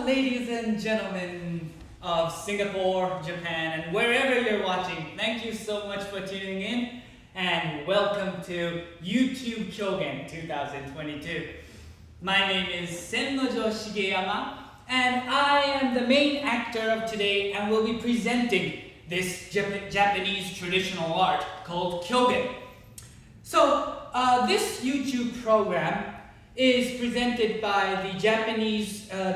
ladies and gentlemen of Singapore, Japan, and wherever you're watching, thank you so much for tuning in, and welcome to YouTube Kyogen 2022. My name is Sennojo Shigeyama, and I am the main actor of today and will be presenting this Japanese traditional art called Kyogen. So, this YouTube program is presented by the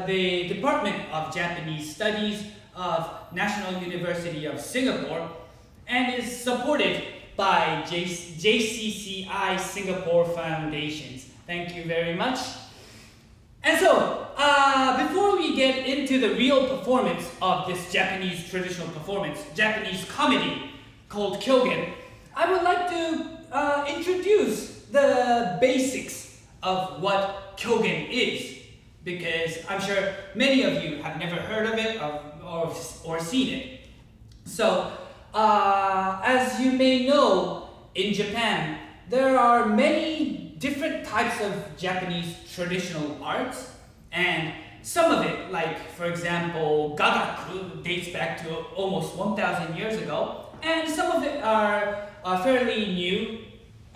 the Department of Japanese Studies of National University of Singapore and is supported by JCCI Singapore Foundation. Thank you very much. And so, before we get into the real performance of this Japanese traditional performance, Japanese comedy called Kyogen, I would like to introduce the basics of what Kyogen is, because I'm sure many of you have never heard of it or seen it. So, as you may know, in Japan, there are many different types of Japanese traditional arts, and some of it, like for example, gagaku, dates back to almost 1,000 years ago, and some of it are fairly new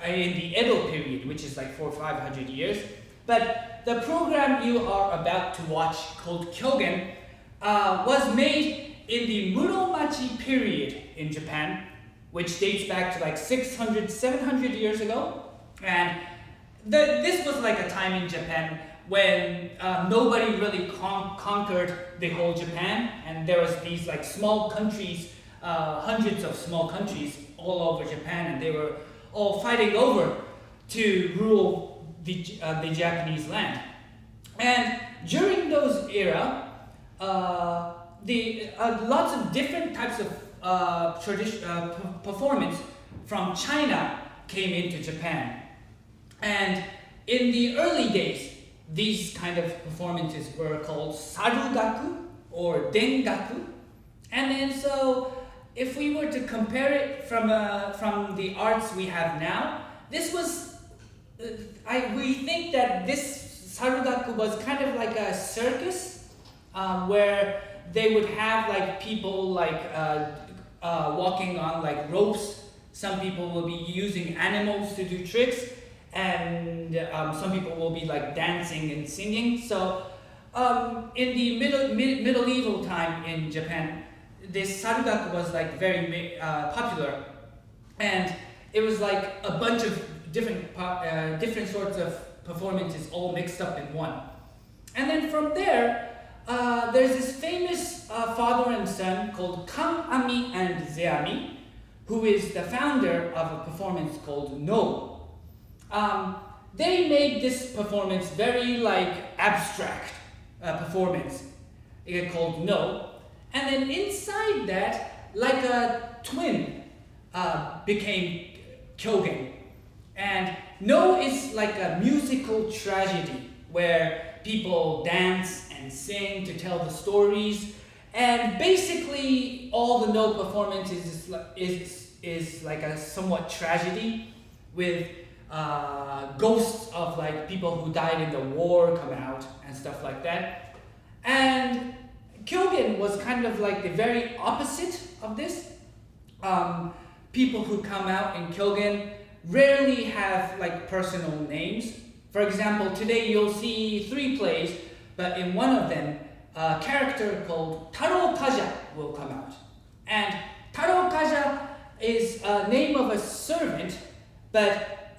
in the Edo period, which is like 400 or 500 years. But the program you are about to watch, called Kyogen, was made in the Muromachi period in Japan, which dates back to like 600, 700 years ago. And this was like a time in Japan when nobody really conquered the whole Japan, and there was these like small countries, hundreds of small countries all over Japan, and they were all fighting over to rule the Japanese land. And during those era, lots of different types of performance from China came into Japan. And in the early days, these kind of performances were called sarugaku or dengaku. And then so, if we were to compare it from the arts we have now, this was, we think that this sarugaku was kind of like a circus, where they would have like people like walking on like ropes. Some people will be using animals to do tricks, and some people will be like dancing and singing. So in the medieval time in Japan, this sarugaku was like very popular, and it was like a bunch of different sorts of performances all mixed up in one. And then from there, there's this famous father and son called Kanami and Zeami, who is the founder of a performance called No. They made this performance very like abstract performance called No. And then inside that, like a twin became Kyogen. And No is like a musical tragedy where people dance and sing to tell the stories. And basically, all the No performance is like a somewhat tragedy with ghosts of like people who died in the war come out and stuff like that. And Kyogen was kind of like the very opposite of this. People who come out in Kyogen rarely have like personal names. For example, today you'll see 3 plays, but in one of them, a character called Tarokaja will come out. And Tarokaja is a name of a servant, but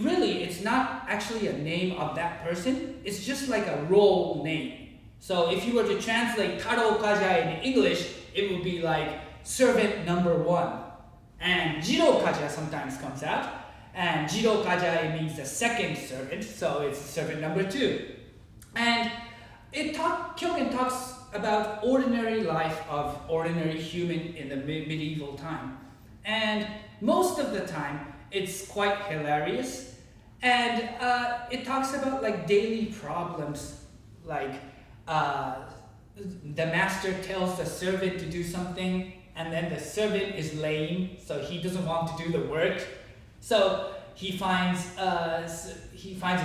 really it's not actually a name of that person. It's just like a role name. So if you were to translate Tarokaja in English, it would be like servant number 1. And Jirokaja sometimes comes out, and Jirokaja means the second servant, so it's servant number 2. And Kyogen talks about ordinary life of ordinary human in the medieval time. And most of the time, it's quite hilarious. And it talks about like daily problems, like the master tells the servant to do something, and then the servant is lame, so he doesn't want to do the work. So he finds a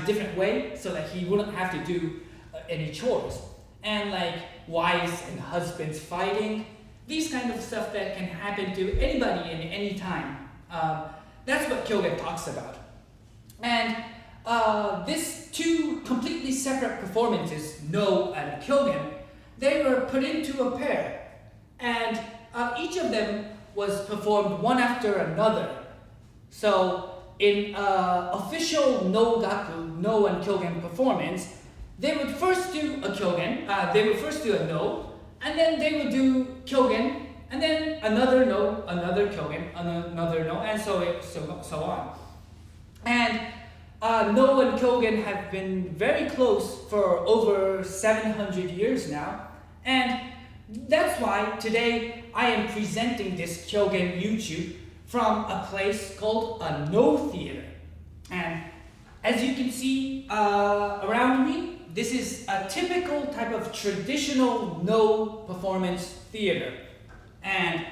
different way so that he wouldn't have to do any chores. and like wives and husbands fighting. These kind of stuff that can happen to anybody in any time. That's what Kyogen talks about. And these two completely separate performances, No and Kyogen, they were put into a pair. And each of them was performed one after another. So in official No Gaku, No and Kyogen performance, they would first do a Kyogen, they would first do a No, and then they would do Kyogen, and then another No, another Kyogen, another No, and so on. And No and Kyogen have been very close for over 700 years now, and that's why today I am presenting this Kyogen YouTube from a place called a No Theater. And as you can see around me, this is a typical type of traditional No performance theater. And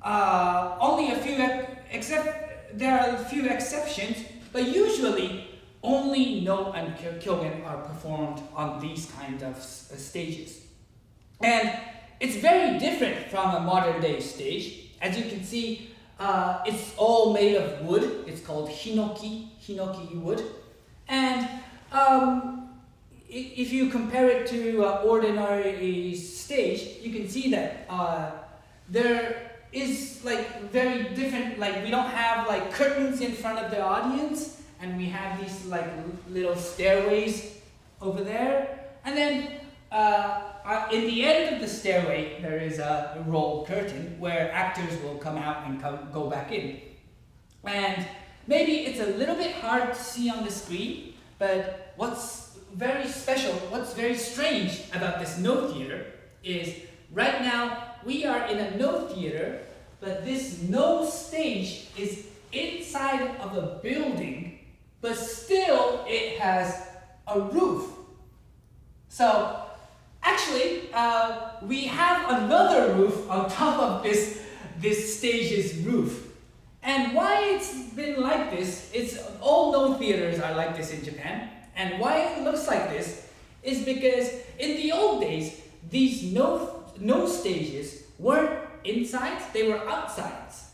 only a few, there are a few exceptions, but usually only No and Kyogen are performed on these kind of stages. And it's very different from a modern day stage. As you can see, it's all made of wood. It's called hinoki wood. And if you compare it to ordinary stage, you can see that there is like very different, like we don't have like curtains in front of the audience, and we have these like little stairways over there. And then in the end of the stairway, there is a rolled curtain where actors will come out and go back in. And maybe it's a little bit hard to see on the screen, but what's very special, what's very strange about this No Theater is right now we are in a No Theater, but this No stage is inside of a building, but still it has a roof. So actually, we have another roof on top of this stage's roof. And why it's been like this, it's all No theaters are like this in Japan. And why it looks like this is because in the old days, these no stages weren't insides, they were outsides.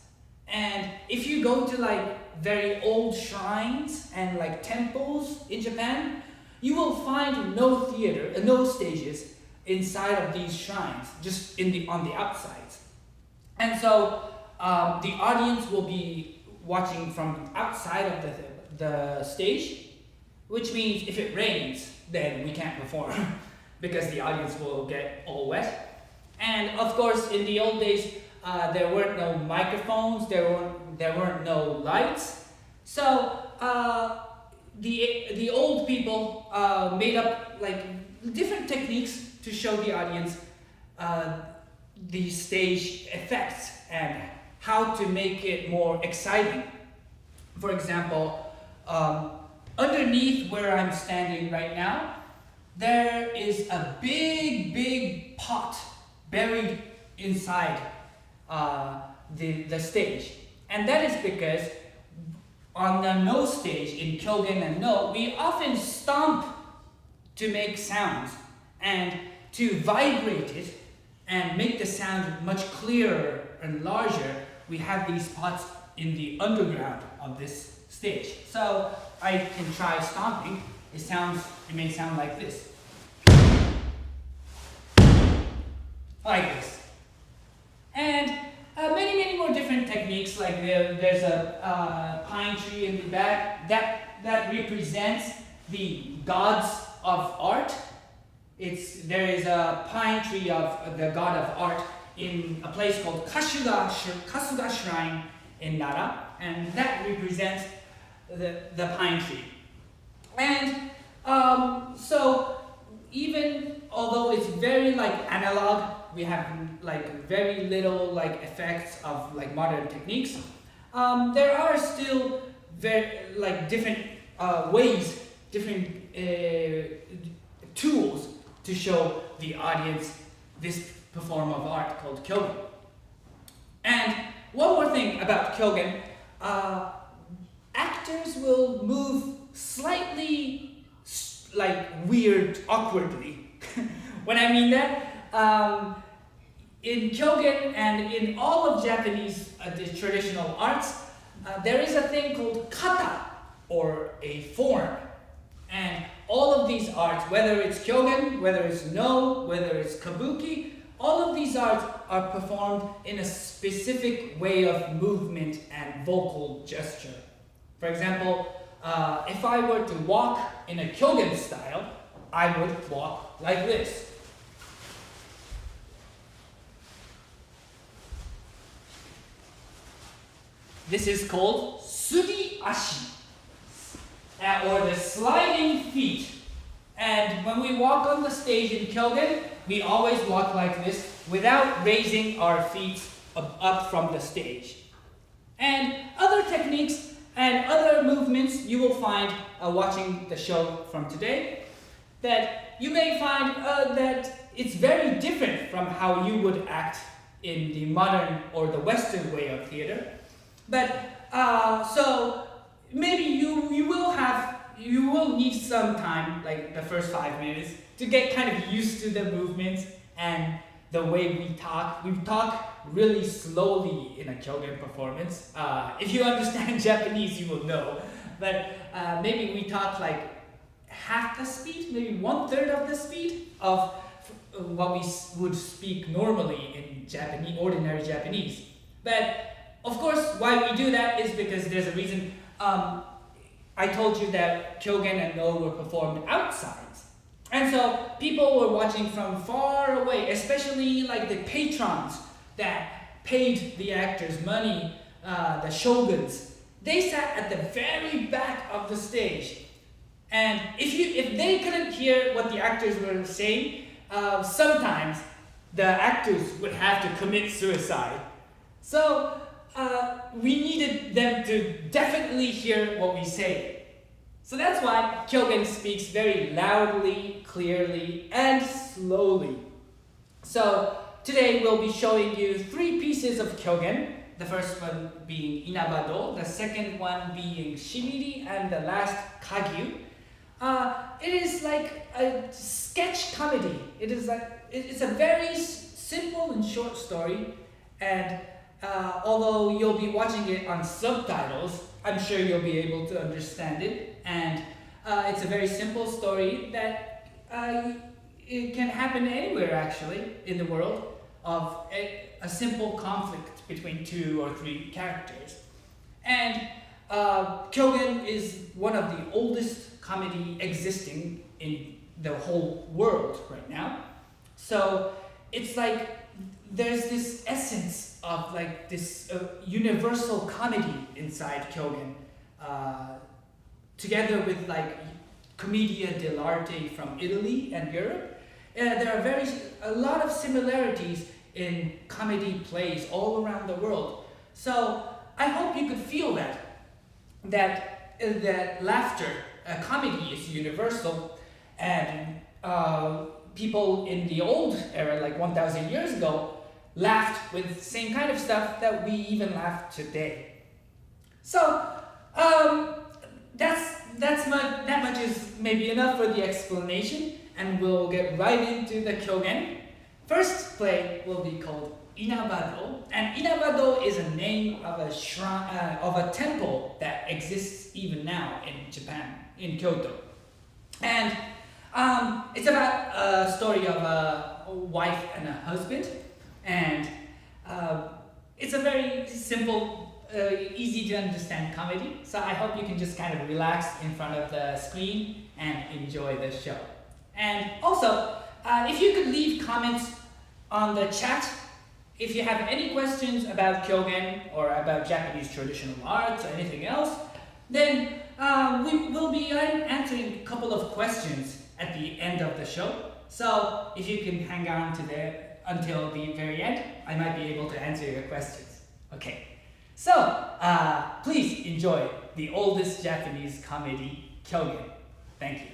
And if you go to like very old shrines and like temples in Japan, you will find no stages inside of these shrines, just on the outsides. And so the audience will be watching from outside of the stage, which means if it rains, then we can't perform because the audience will get all wet. And of course, in the old days, there weren't no microphones, there weren't no lights. So the old people made up like different techniques to show the audience the stage effects and how to make it more exciting. For example, underneath where I'm standing right now, there is a big pot buried inside the stage. And that is because on the No stage, in Kyogen and No, we often stomp to make sounds and to vibrate it and make the sound much clearer and larger. We have these pots in the underground of this stage. So I can try stomping. It may sound like this. Like this. And many more different techniques, like there's a pine tree in the back that represents the gods of art. There is a pine tree of the god of art in a place called Kasuga Shrine in Nara, and that represents the pine tree. And so even although it's very like analog, we have like very little like effects of like modern techniques, there are still very like different ways, different tools to show the audience this form of art called Kyogen. And one more thing about Kyogen, actors will move slightly like weird, awkwardly When I mean that, in Kyogen and in all of Japanese the traditional arts, there is a thing called kata, or a form. And all of these arts, whether it's Kyogen, whether it's No, whether it's Kabuki, all of these arts are performed in a specific way of movement and vocal gesture. For example, if I were to walk in a Kyogen style, I would walk like this. This is called sugi ashi, or the sliding feet. And when we walk on the stage in Kyogen, we always walk like this without raising our feet up from the stage. And other techniques and other movements you will find watching the show from today, that you may find that it's very different from how you would act in the modern or the Western way of theater. But so maybe you will need some time, like the first 5 minutes, to get kind of used to the movements and the way we talk. We talk really slowly in a Kyogen performance. If you understand Japanese, you will know. But maybe we talk like half the speed, maybe 1/3 of the speed of what we would speak normally in Japanese, ordinary Japanese. But of course, why we do that is because there's a reason. I told you that Kyogen and No were performed outside. And so people were watching from far away, especially like the patrons that paid the actors money, the shoguns. They sat at the very back of the stage. And if they couldn't hear what the actors were saying, sometimes the actors would have to commit suicide. So we needed them to definitely hear what we say. So that's why Kyogen speaks very loudly, clearly, and slowly. So today we'll be showing you 3 pieces of Kyogen. The first one being Inabado, the second one being Shibiri, and the last Kagyu. It is like a sketch comedy. It's a very simple and short story, and although you'll be watching it on subtitles, I'm sure you'll be able to understand it. And it's a very simple story that it can happen anywhere actually in the world, of a simple conflict between 2 or 3 characters. And Kyogen is one of the oldest comedy existing in the whole world right now. So it's like there's this essence of like this universal comedy inside Kyogen, together with like commedia dell'arte from Italy and Europe. There are a lot of similarities in comedy plays all around the world. So I hope you could feel that laughter, comedy is universal, and people in the old era, like 1,000 years ago, laughed with the same kind of stuff that we even laugh today. So that much is maybe enough for the explanation, and we'll get right into the Kyogen. First play will be called Inabado, and Inabado is a name of a shrine, of a temple that exists even now in Japan, in Kyoto. And it's about a story of a wife and a husband, and it's a very simple, easy to understand comedy. So I hope you can just kind of relax in front of the screen and enjoy the show. And also, if you could leave comments on the chat, if you have any questions about Kyogen or about Japanese traditional arts or anything else, then we will be answering a couple of questions at the end of the show. So if you can hang on to there until the very end, I might be able to answer your questions. Okay, so please enjoy the oldest Japanese comedy, Kyogen. Thank you.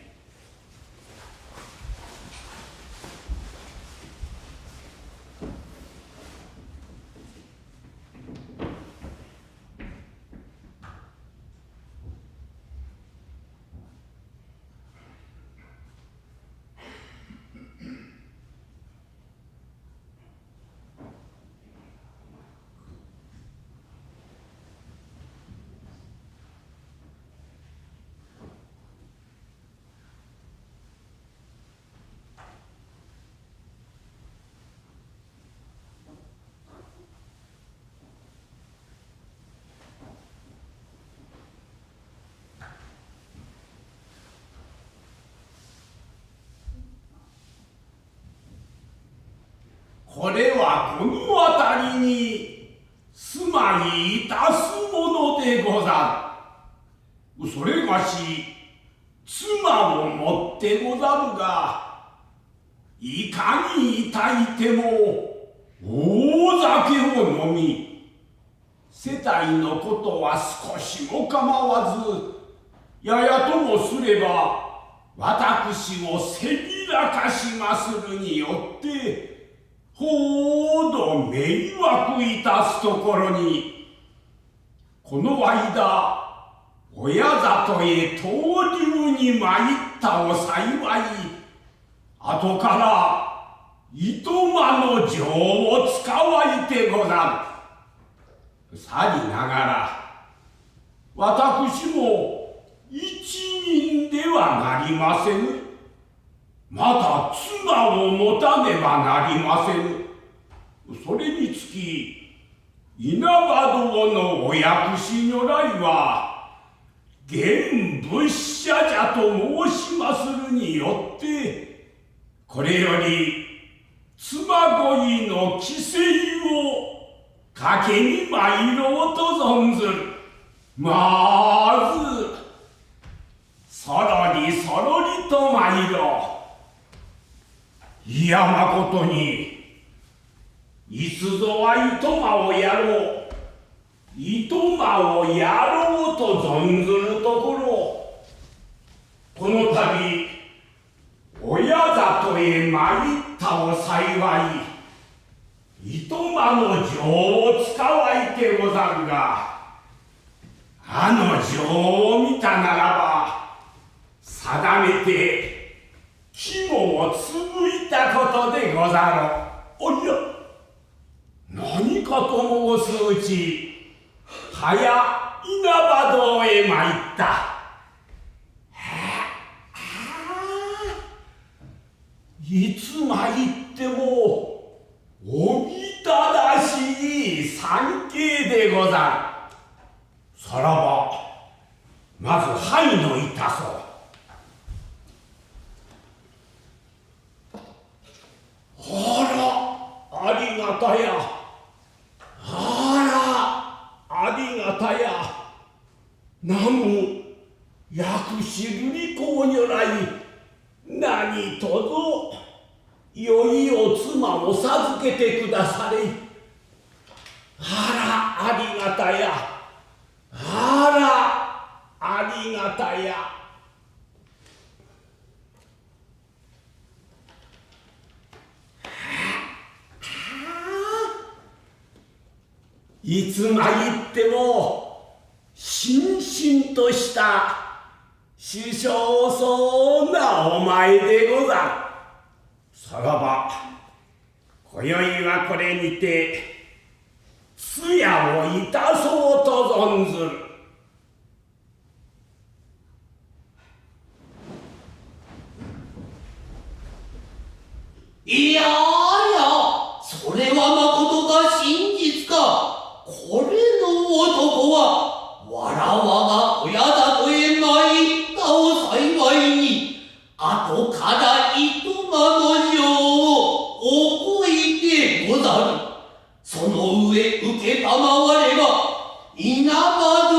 これはこの辺りに住まいいたすものでござる。それがし妻を持ってござるが、いかに痛いても大酒を飲み、世帯のことは少しも構わず、ややともすれば私をせびらかしまするによってほど迷惑いたすところに、この間親里へ投留に参ったお幸い、後から糸間の情を使わいてござる。さりながら私も一人ではなりませぬ。また妻を持たねばなりませぬ。それにつき稲葉堂のお薬師如来は現仏者じゃと申しまするによって、これより妻恋の規制をかけに参ろうと存ずる。まずそろりそろりと参ろう。いやまことにいつぞは糸間をやろう、糸間をやろうと存ずるところ、この度親里へ参ったお幸い、糸間の情を使わいてござるが、あの情を見たならば定めて肝をつぶいたことでござろう。おや、何かと申すうち、はや稲葉堂へ参った。いつ参ってもおびただしい参詣でござる。さらばまず拝のいたそう。あら、ありがたや。あら、ありがたや。南無薬師瑠璃光如来、何とぞ良いお妻を授けてくだされ。あら、ありがたや。あら、ありがたや。いつ参ってもしんしんとした殊勝そうなお前でござる。さらば今宵はこれにて通夜をいたそうと存ずる。いやいや、それはまことか真実か。これの男はわらわが親里へ参ったお幸いに、後から糸間の情を覚えてござる。その上受けたまわれば稲葉堂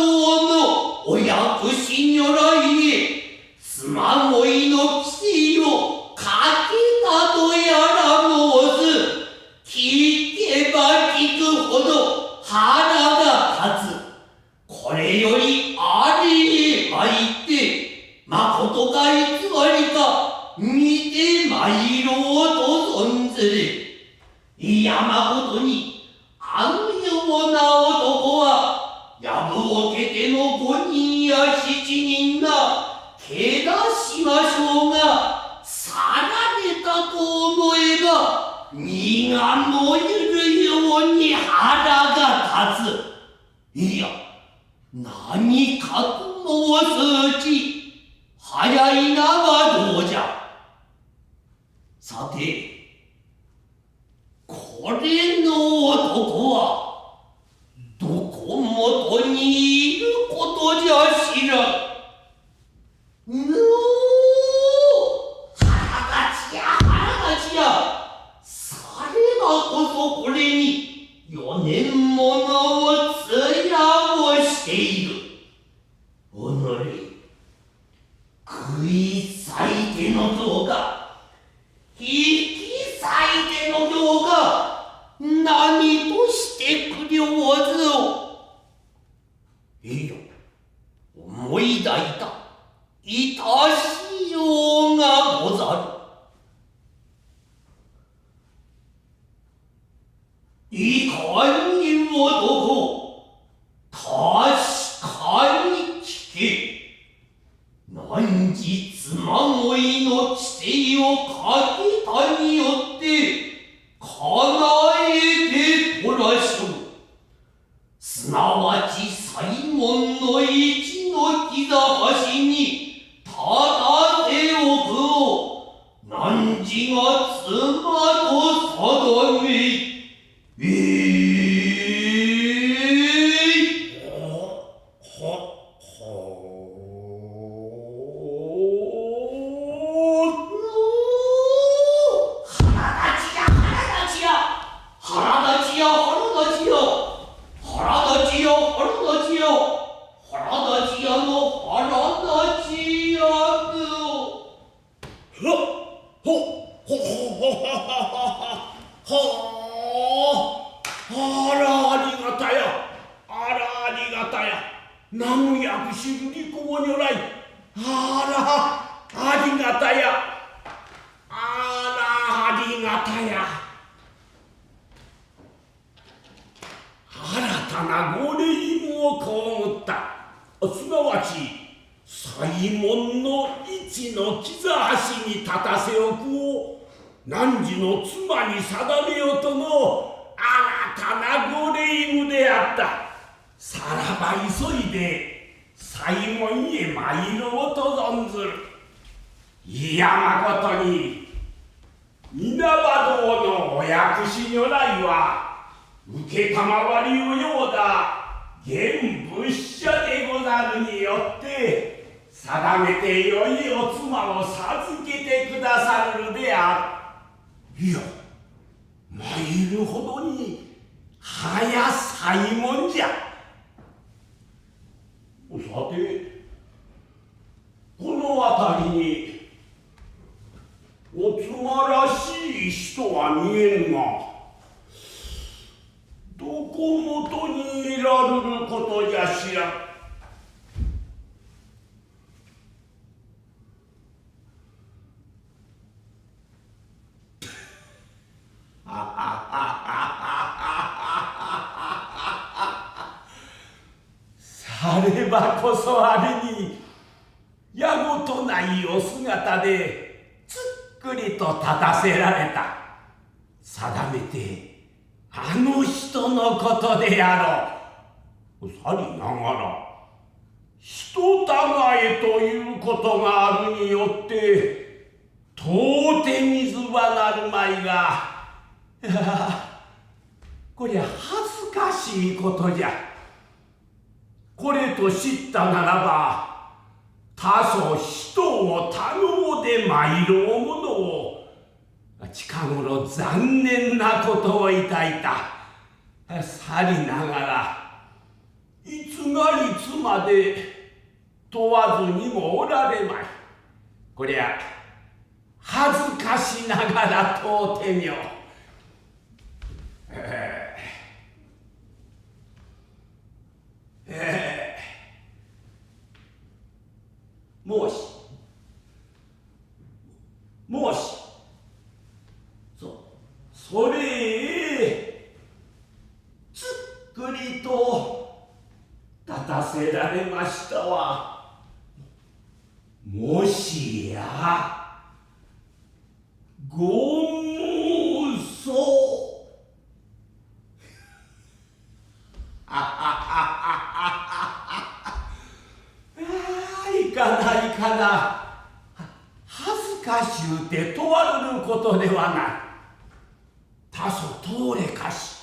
のお薬師如来へ妻恋の規制をかけたとやら申す。聞けば聞くほど腹が立つ。これよりあれへ参ってまことか偽りか見て参ろうと存ずる。いやまことにあのような男はやぶをけての5人や7人がけ出しましょうが、去られたと思えば身が燃えるように腹が立つ。いや、何かと申すうち早いなはどうじゃ。さてこれの男はどこもとにいることじゃ知らん。腹がちや腹がちや。されば食い裂いてのぞか、引き裂いてのぞか、何としてくりょうずを。いや、思い抱いた、いたしようがござる。いかに男、確かに聞け。何時妻恋の地勢をかけたによって叶えてこらしょう。すなわち西門の一の膝端に立たせおくを何時が妻と定め。Inabadoのお薬師如来は承りをようだ現仏者でござるによって定めてよいお妻を授けてくださるである。いや、参るほどに早さいもんじゃ。さて、この辺りにお妻らしい人は見えんが、どこもとにいらるることじゃしら。さればこそあれにやごとないお姿でつっくりと立たせられた。定めてあの人のことであろう。さりながら人互えということがあるによって到底水はなるまいが、こりゃ恥ずかしいことじゃ。これと知ったならば多少人を頼もで参ろうものを近頃残念なことをいたいた。さりながらいつがいつまで問わずにもおられまい。こりゃ恥ずかしながら問うてみよう。もしそれへつっくりと立たせられましたわ。もしやごむそいかないかな。恥ずかしゅうて問わるることではない。多少通れかし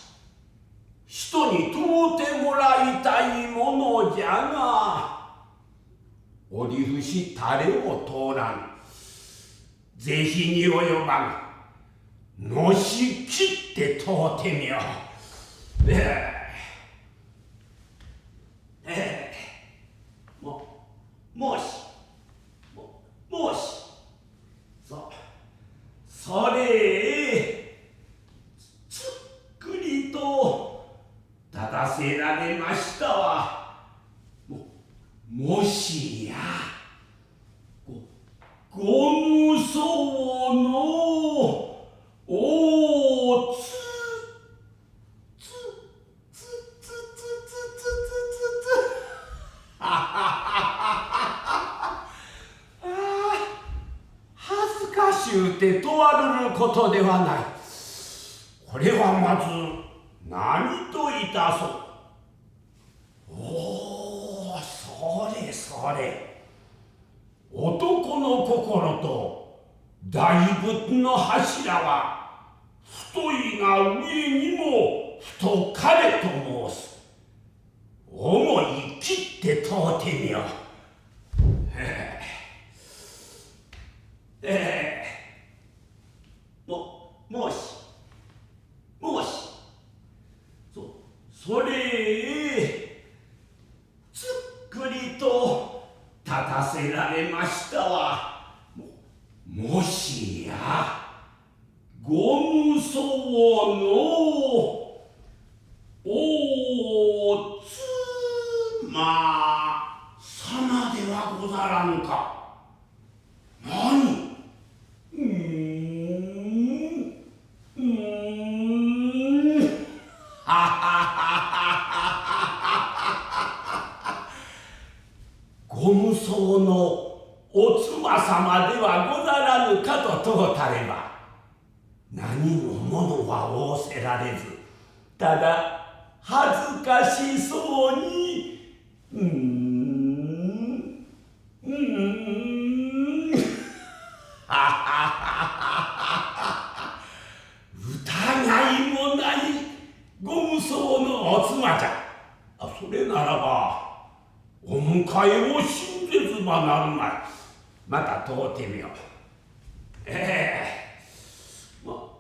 人に問うてもらいたいものじゃが、折り伏誰も通らん。是非に及ばん。のし切って問うてみよう。もし、それ、つっくりと立たせられましたわ。もしや、ご無双のおつ恥ずかしゅうて問わるることではない。これはまず何といたそう。おお、それそれ。男の心と大仏の柱は太いが上にも太かれと申す。思い切って問うてみよう。もし、それ、つっくりと立たせられましたわ。もしや、ご無双のおつま様ではござらぬか。何？ご無双のお妻様ではござらぬかと問うたれば、何もものは仰せられず、ただ恥ずかしそうに疑いもないご無双のお妻じゃ。それならばお迎えを信ぜずばなるまい。また問うてみよう。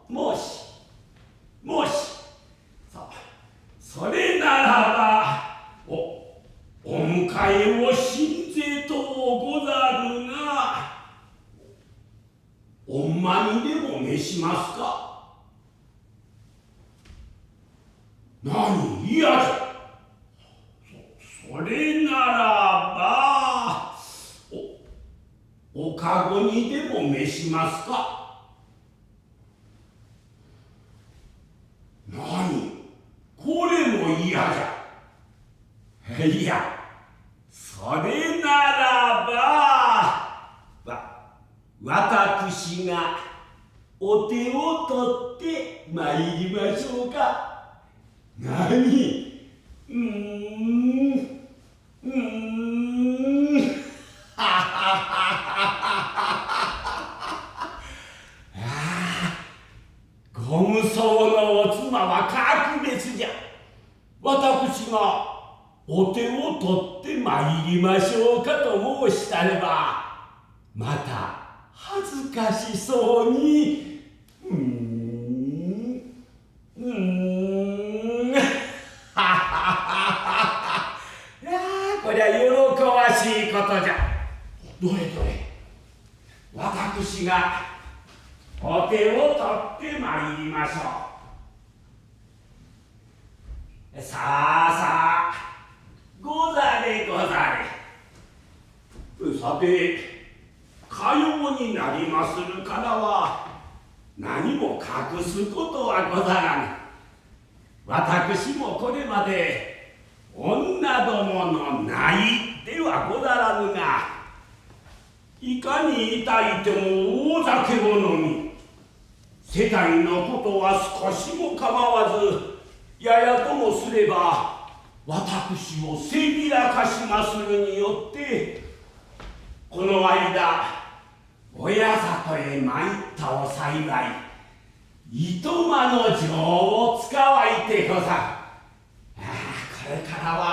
もし、それならばお迎えを信ぜとうござるが、おんまにでも召しますか。何、嫌じゃ。それならばおかごにでも召しますか。何、これも嫌じゃ。いや、それならば私がお手を取って参りましょうか。何、ご無双のお妻は格別じゃ。私がお手を取って参りましょうかと申したれば、また恥ずかしそうにこりゃ喜ばしいことじゃ。どれどれ、私がお手を取って参りましょう。さあござれござれ。さて、かようになりまするからは何も隠すことはござらぬ。私もこれまで女どものないではござらぬが、いかに痛いても大酒を飲み、世帯のことは少しも構わず、ややともすれば私をせびらかしまするによって、この間親里へ参ったお幸い、糸間の情を使わいてござる。これからは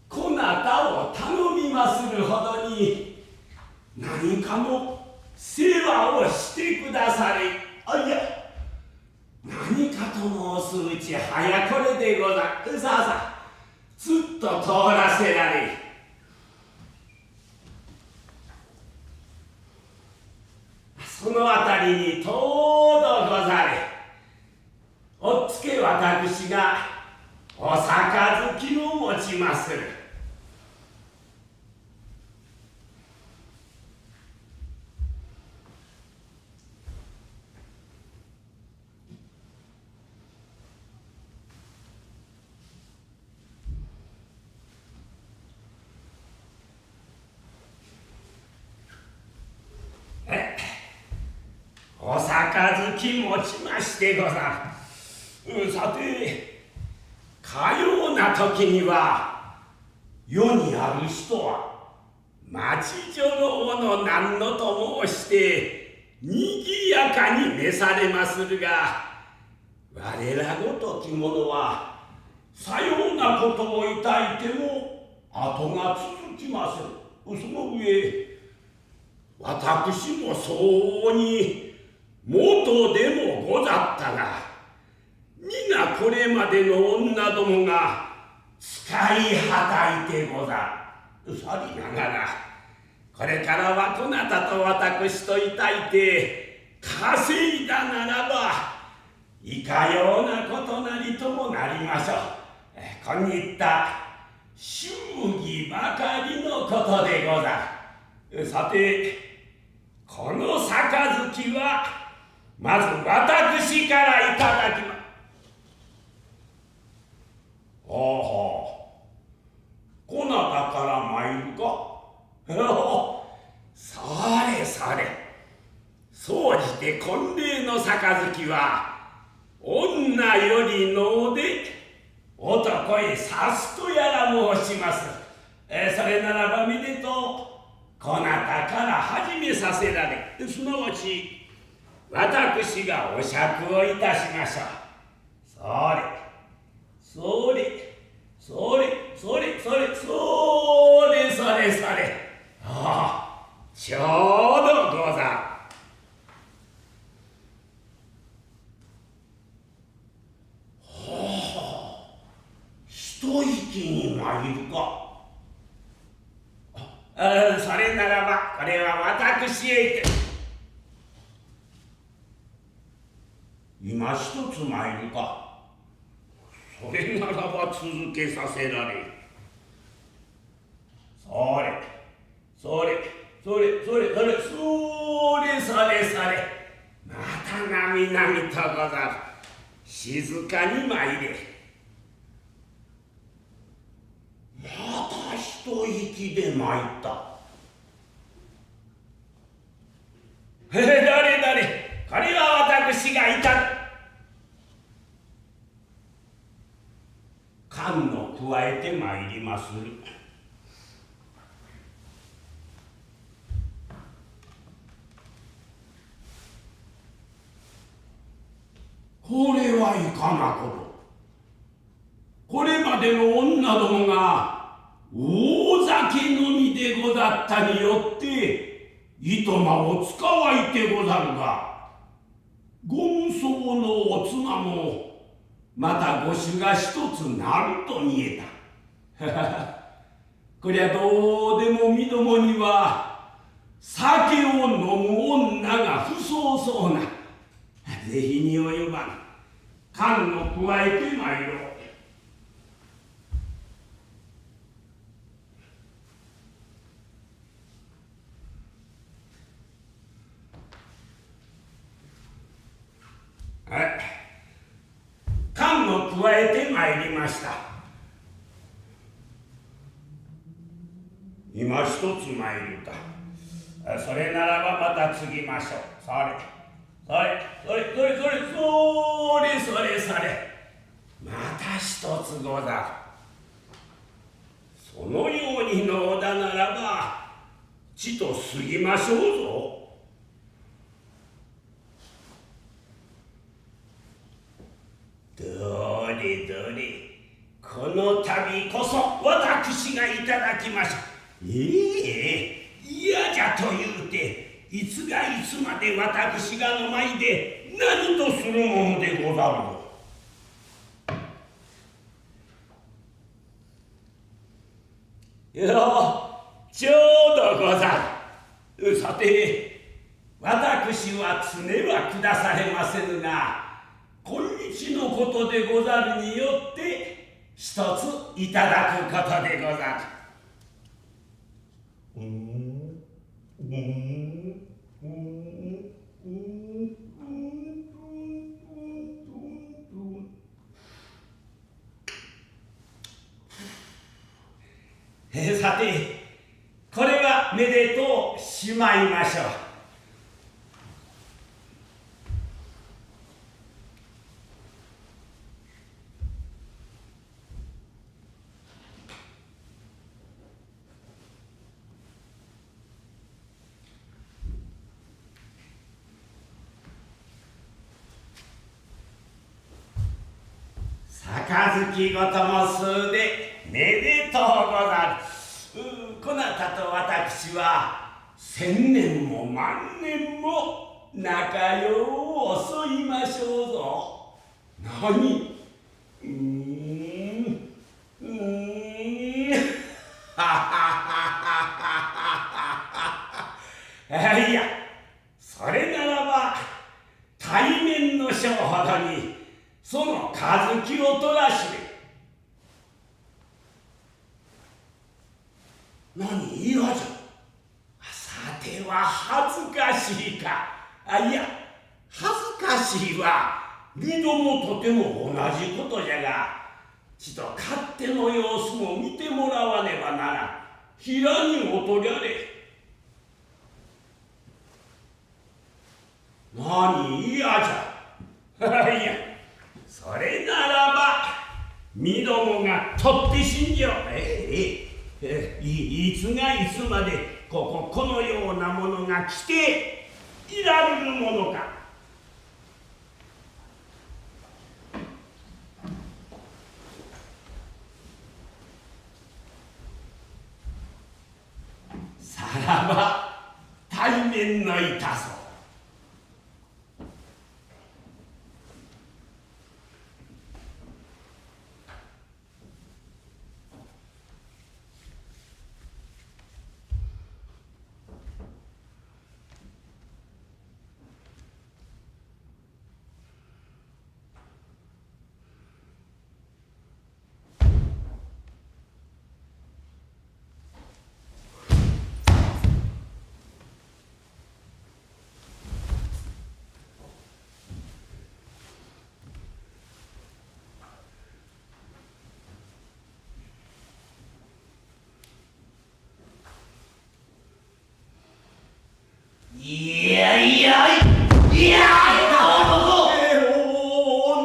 こなたを頼みまするほどに何かの世話をしてくだされ。いや、何かと申すうち早これでござる。さあずっと通らせられ。そのあたりにとうどござれ。おっつけ私がお杯を持ちまする。お杯持ちましてござる。さて、かような時には世にある人は町女郎の何のと申してにぎやかに召されまするが、我らごとき者はさようなことをいたいても後が続きません。その上私も相応に元でもござったが、皆これまでの女どもが使いはたいてござる。さりながらこれからはこなたと私といたいて稼いだならばいかようなことなりともなりましょう。こんにいった祝儀ばかりのことでござる。さて、この杯はまず私からいただきます。こなたから参るか。されされ。そうじて婚礼の杯は女よりので男へさすとやら申します。それならばめでとう。こなたから始めさせられ、すなわち私がお酌をいたしましょう。それ。ちょうどござる。一息に参るか。それならばこれは私へて。今一つ参るか。それならば続けさせられる。それ。またなみなみとござる。静かに参れ。また一息で参った。どれ。これは私がいた。勘の加えて参りまする。これはいかなこと。これまでの女どもが大酒飲みでござったによって糸間を使わいてござるが、ご無双のお妻もまたご主が一つなると見えた。こりゃどうでもみどもには酒を飲む女が不相そうな。是非に及ばぬ。勘を加えてまいろう。勘を加えてまいりました。今一つ参るか。それならばまた継ぎましょう。それ。また一つござる。そのようにのうだならばちと過ぎましょうぞ。どれ、この度こそ私がいただきましょう。嫌じゃと言うていつがいつまで私がのまいで何とするものでござるの。ちょうどござる。さて私は常は下されませぬが、今日のことでござるによって一ついただくことでござる。さて、これはめでとうしまいましょう。杯ごとも数でめでとうござる。こなたと私は千年も万年も仲良う襲いましょうぞ。何いや、それならば対面の将ほどにその和気を取らしめ。何嫌じゃ。さては恥ずかしいか。いや、恥ずかしいは二度もとても同じことじゃが、ちと勝手の様子も見てもらわねばならん。平におとりゃれ。何嫌じゃ。いや、それならば身どもが取って信じろ。いつがいつまでこのようなものが来ていられるものか。さらば対面のいたそう。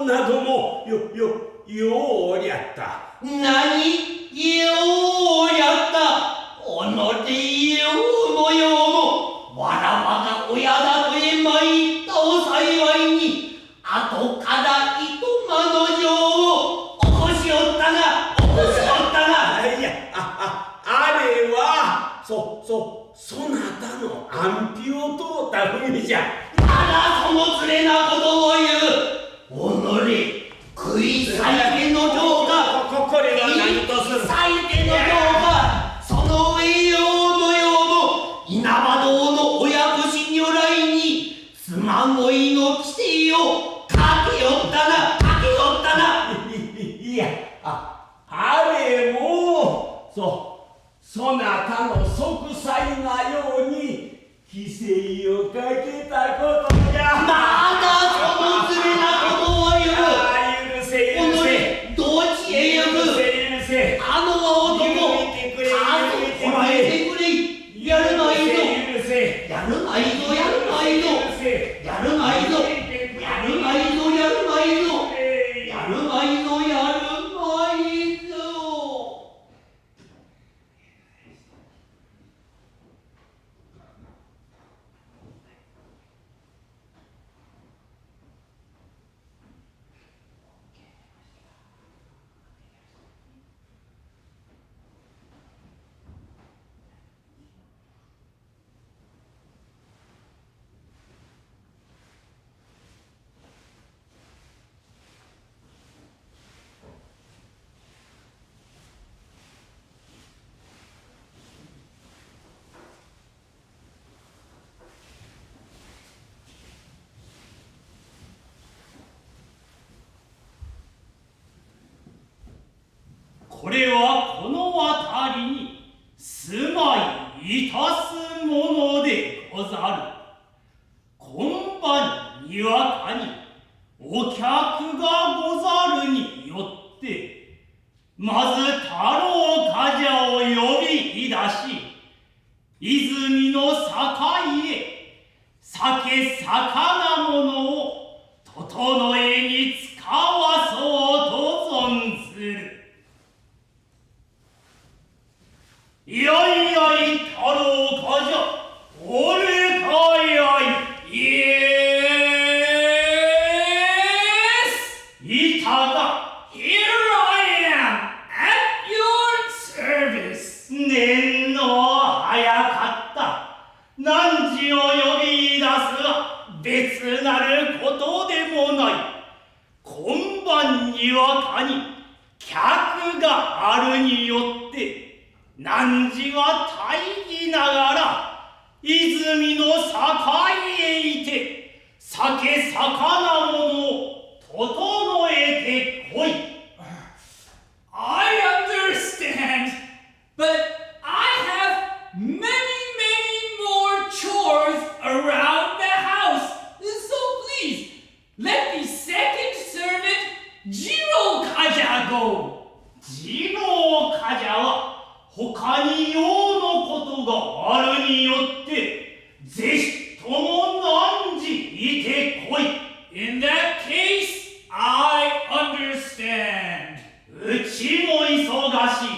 女ども、ようおりゃった。何ようやった。おのでようもようも、わらわが親だとえまいったお幸いに、後から糸間の情を起こしおったが。いや、あれはそなたの安否を問うたふみじゃ。まだそのつれなことを言う。おのれ、食い裂いての情か。これは何とする。食い裂いての情か。その上ようもようも、稲葉堂の親子如来に妻恋の規定をかけよったな。いや、あれもそなたの息災なように規制をかけたことじゃ。まだそのつれなことを言う。許せ。おのれ、どっちへ行く。許せ。あの男、こらえてくれ。やるないぞ。やるないぞ。やるないぞ。やるないぞ。やるないぞ。やるないぞ。やるないぞ。やるないぞ。それはこの辺りに住まいいたすものでござる。今晩にわかにお客がござるによって、まず太郎冠者を呼びいだし、泉の境へ酒魚物を整えに使わそうと存ずる。いやいやい太郎冠者、おるかやい。イエス。いたが Here I am at your service。念の早かった。汝を呼び出すは別なることでもない。今晩にわかに客があるによって、汝は大義ながら泉の境へいて酒魚物を整えてこい。I understand, but I have many more chores around the house. So please, let the second servant, Tarokaja, go. 次郎冠者は他に用のことがあるによって、ぜひとも汝いてこい。In that case, I understand. うちも忙しい。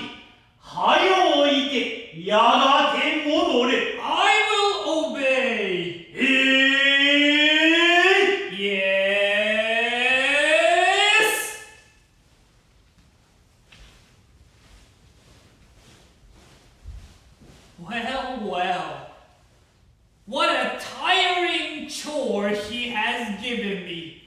はよいて、やがて戻れ。I will obey. Yes. Well. What a tiring chore he has given me.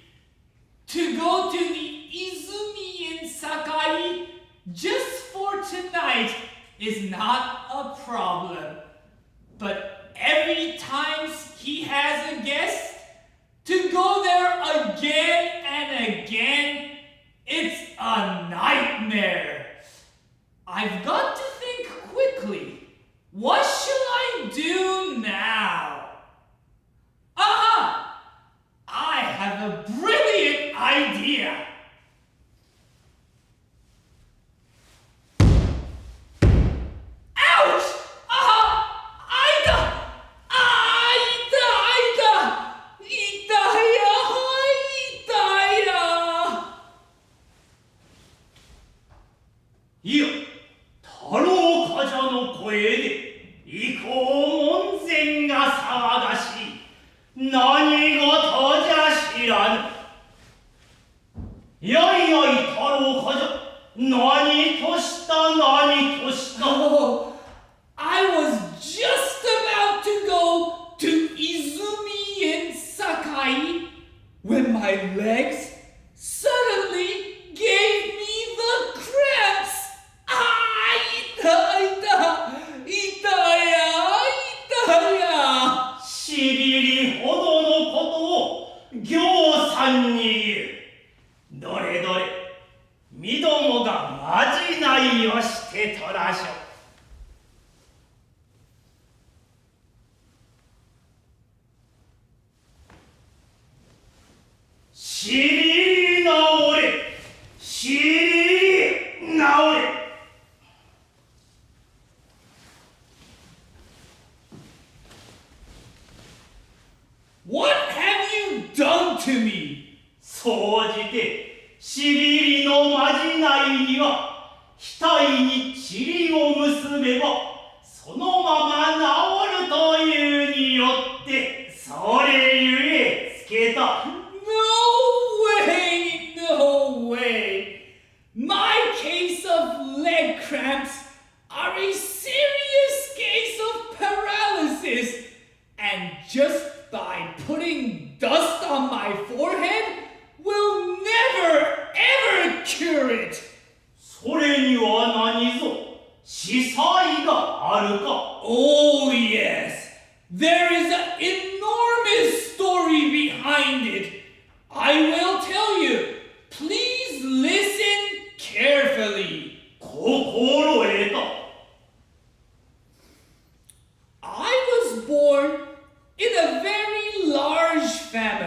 To go to the Izumi in Sakai just for tonight is not a problem. But every time he has a guest, to go there again and again, it's a nightmare. I've got to think quickly. What shall I do now? Aha! I have a brilliant idea. Ouch! Aida! Itaya! いや、太郎冠者の声で以降門前が騒がしい。何事じゃ知らぬ。やいやい太郎冠者、何とした。Oh, I was just about to go to Izumi in Sakai when my legs suddenly gave me the cramps. Itaya! しびりほどのことを行さんに言う。どれどれ、みどもがまじないをしてとらしょ。しびり直れ、しびり直れ。What have you done to me? 総じてしびりのまじないには額に塵を結べばそのまま治るというによってそれゆえつけた。 No way! My case of leg cramps are a serious case of paralysis, and just by putting dust on my forehead will never ever cure it. それには何ぞ司祭があるか。 Oh yes, there is an enormous story behind it. I will tell you. Please listen carefully. こ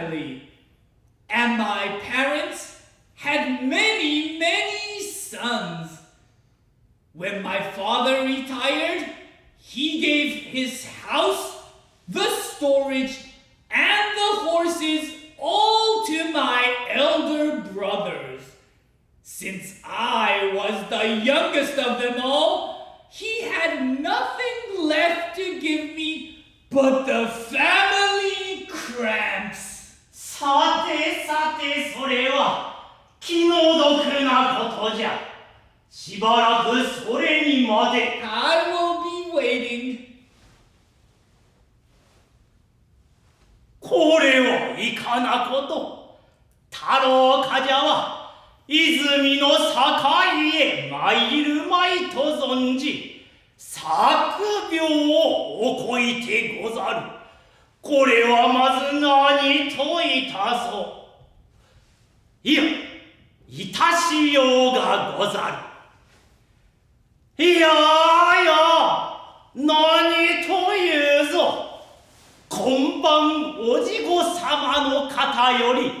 family. And my parents had many, many sons. When my father retired, he gave his house, the storage, and the horses all to my elder brothers. Since I was the youngest of them all, he had nothing left to give me but the family cramps. さてさて、それは気の毒なことじゃ。しばらくそれにまで。I will be waiting. これはいかなこと。太郎冠者は泉の境へ参るまいと存じ、作病を起こいてござる。これはまず何といたそう。いや、いたしようがござる。いやいや、何というぞ。今晩おじご様の方より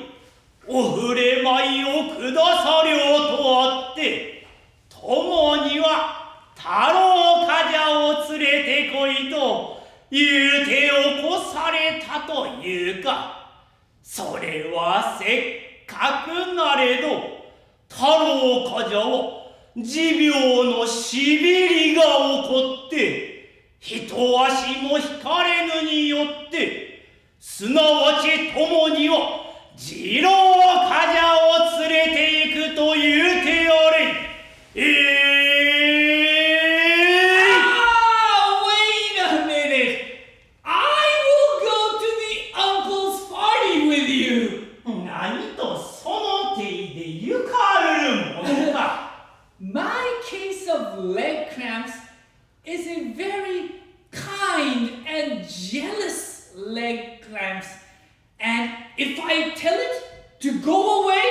お触れ舞いをくださりょうとあって、共には太郎冠者を連れてこいと言うて起こされたというか、それはせっかくなれど太郎冠者は持病のしびりが起こって一足も引かれぬによって、すなわち共には次郎冠者を連れて行くと言うておれ。Wait a minute. I will go to the uncle's party with you. 何とその手でゆかるるものか。My case of leg cramps is a very kind and jealous leg cramps. And if I tell it to go away,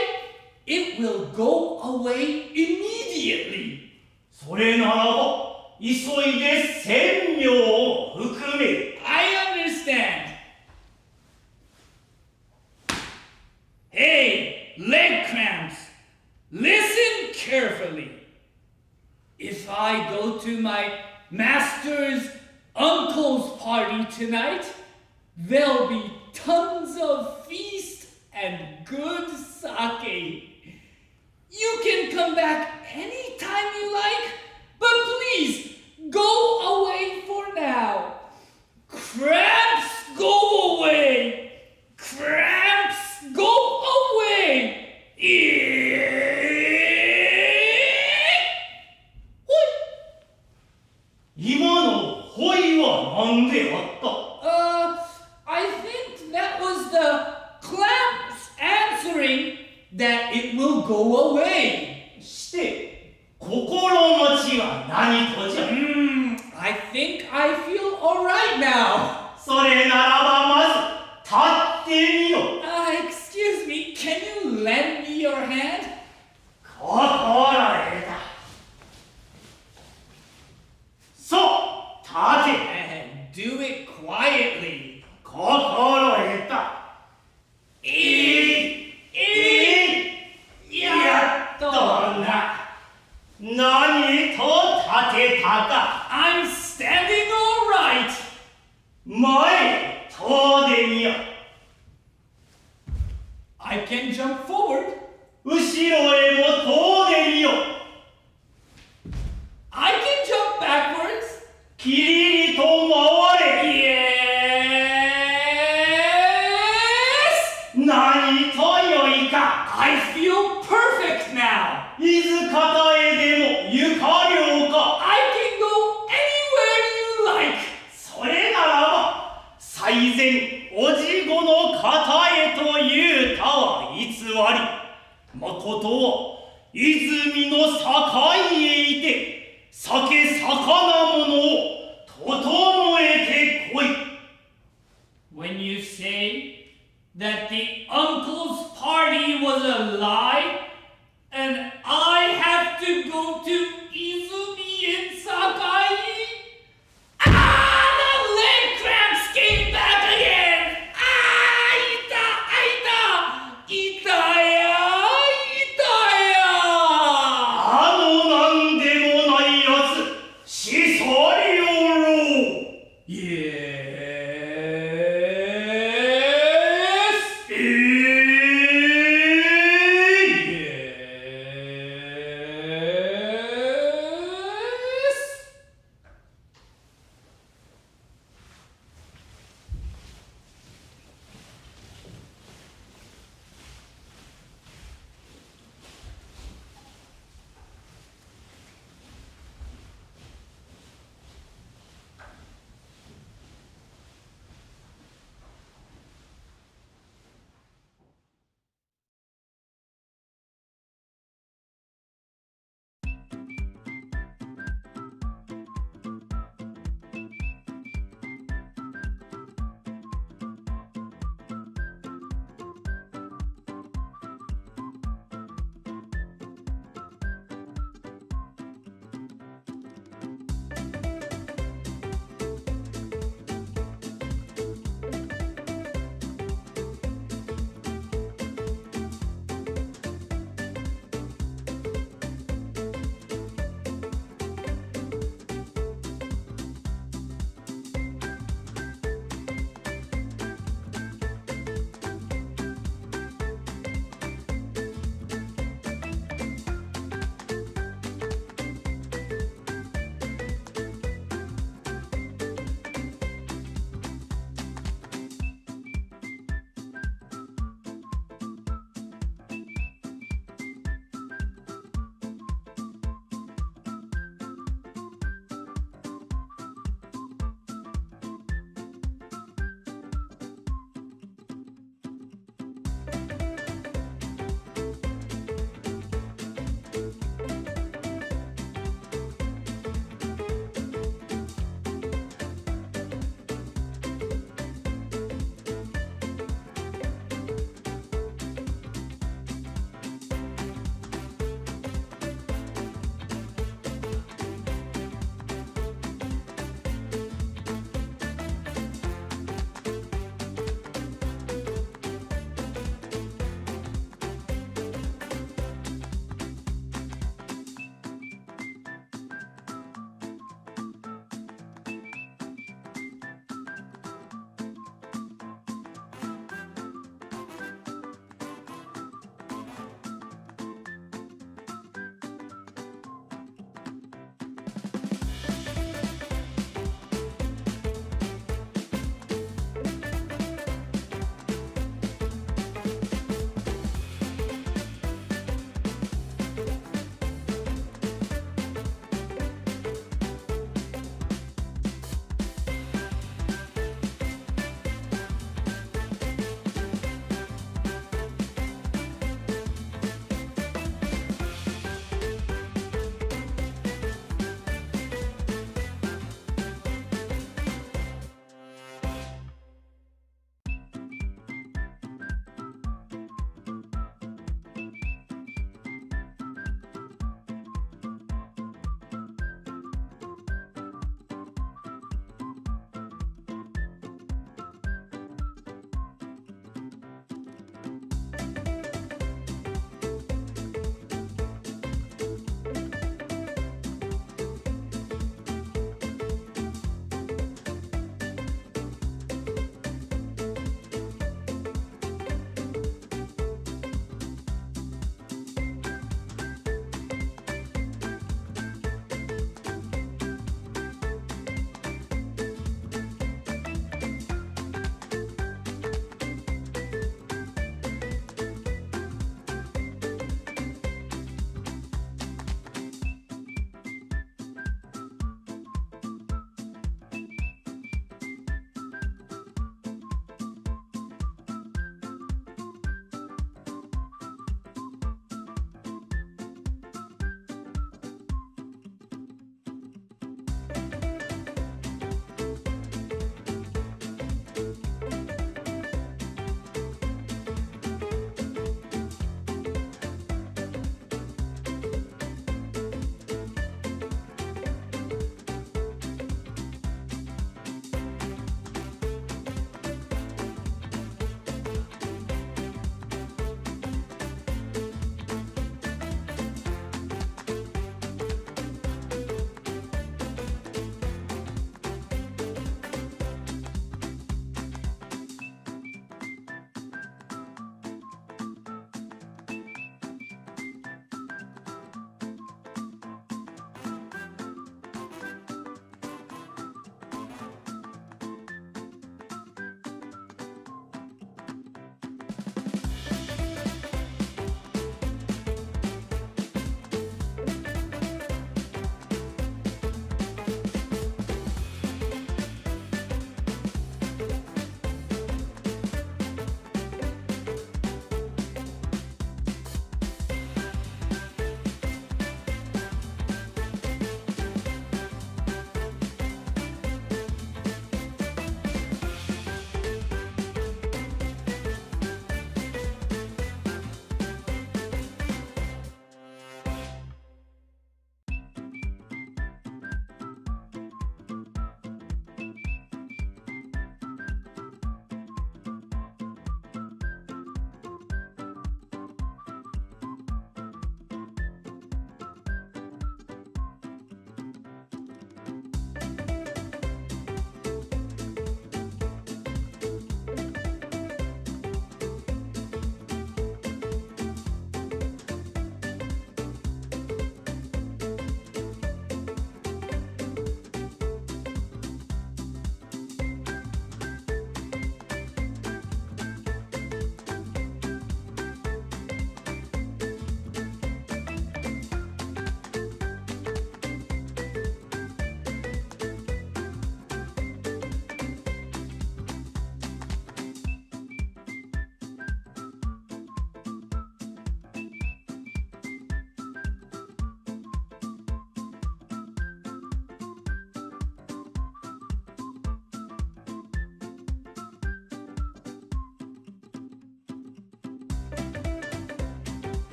it will go away immediately. それならば、急いで千両を含め。I understand. Hey, leg cramps, listen carefully. If I go to my master's uncle's party tonight, there'll be tons of feast and good sake. You can come back anytime you like, but please go away for now. Cramps, go away. Cramps, go away. 今のほいは何であった？ I think that was the clamps answering that it will go away. して、心持ちは何とじゃ？ I think I feel alright now. それならばまず、立ってみよ。Excuse me, can you lend me your hand? 心得た。そう、立て。And do it quietly. 心得た。やっとな。何と立てたか。I'm standing alright. 前、遠出みよ。I can jump forward. 後ろへも遠出みよ。I can jump backwards. きりりと回れ。Yes! 何とよいか。I feel perfect now. いず方へでもゆかりょうか。I can go anywhere you like. それならば、最前おじごの方へと言うたは偽り。まことは泉の境へいて、酒魚物を整えてこい。When you say that the uncle's party was a lie, and I have to go to Izumi in Sakai? The leg cramps came back again! Ita!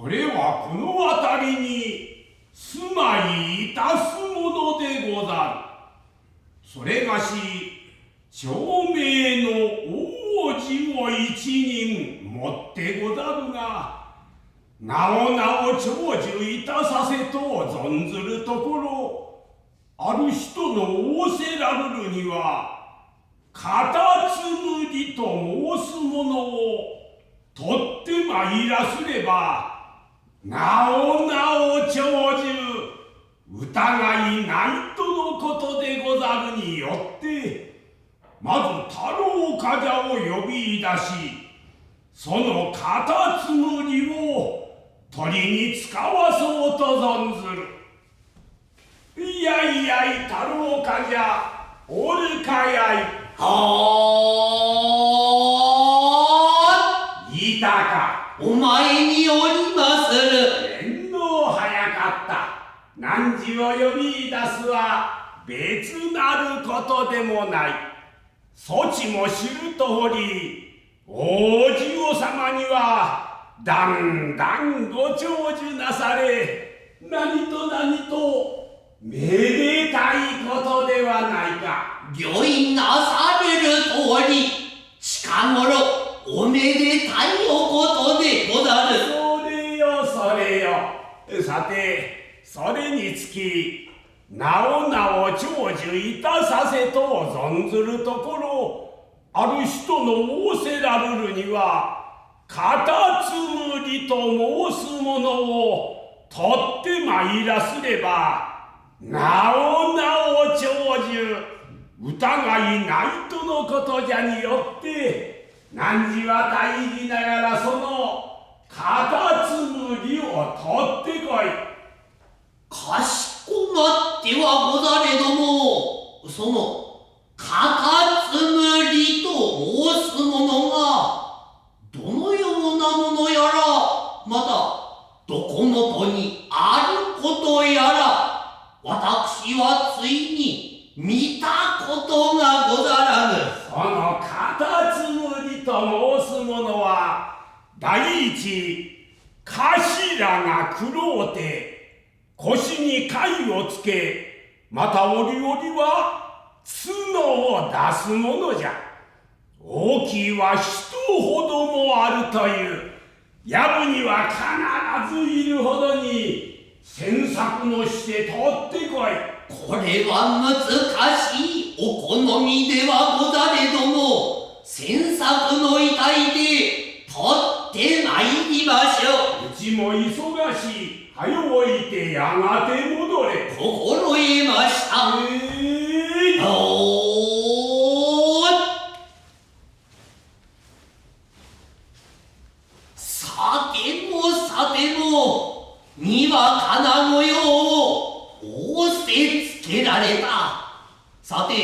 これはこの辺りに住まいいたすものでござる。それがし長命の王子を一人持ってござるが、なおなお長寿いたさせと存ずるところ、ある人の仰せらるるにはカタツムリと申すものを取ってまいらすれば、なおなお長寿疑いないとのことでござるによって、まず太郎冠者を呼び出し、そのカタツムリを鳥に使わそうと存ずる。いやいやい、太郎冠者おるかやい。はあ。か。お前におりまする。面の早かった。汝を呼び出すは別なることでもない。そちも知るとおり、王子御様にはだんだんご長寿なされ、何と何とめでたいことではないか。御意なされるとおり、近頃おめでたいおことでござる。それよそれよ。さてそれにつきなおなお長寿いたさせと存ずるところ、ある人の仰せらるるにはカタツムリと申すものを取ってまいらすれば、なおなお長寿疑いないとのことじゃによって、汝は大義ながらそのカタツムリを取ってこい。かしこまってはござれども、そのカタツムリと申すものがどのようなものやら、またどこのとにあることやら、私はついに見たことがござらぬ。そのカタツムリと申すものは、第一頭が黒うて腰に貝をつけ、また折々は角を出すものじゃ。大きいは人ほどもあるという。やぶには必ずいるほどに詮索のして取ってこい。これは難しいお好みではござれども、詮索の遺体で取ってまいりましょう。うちも忙しい。はよ置いてやがて戻れ。心得ました。さてもさても、にわかな模様を仰せつけられた。さて、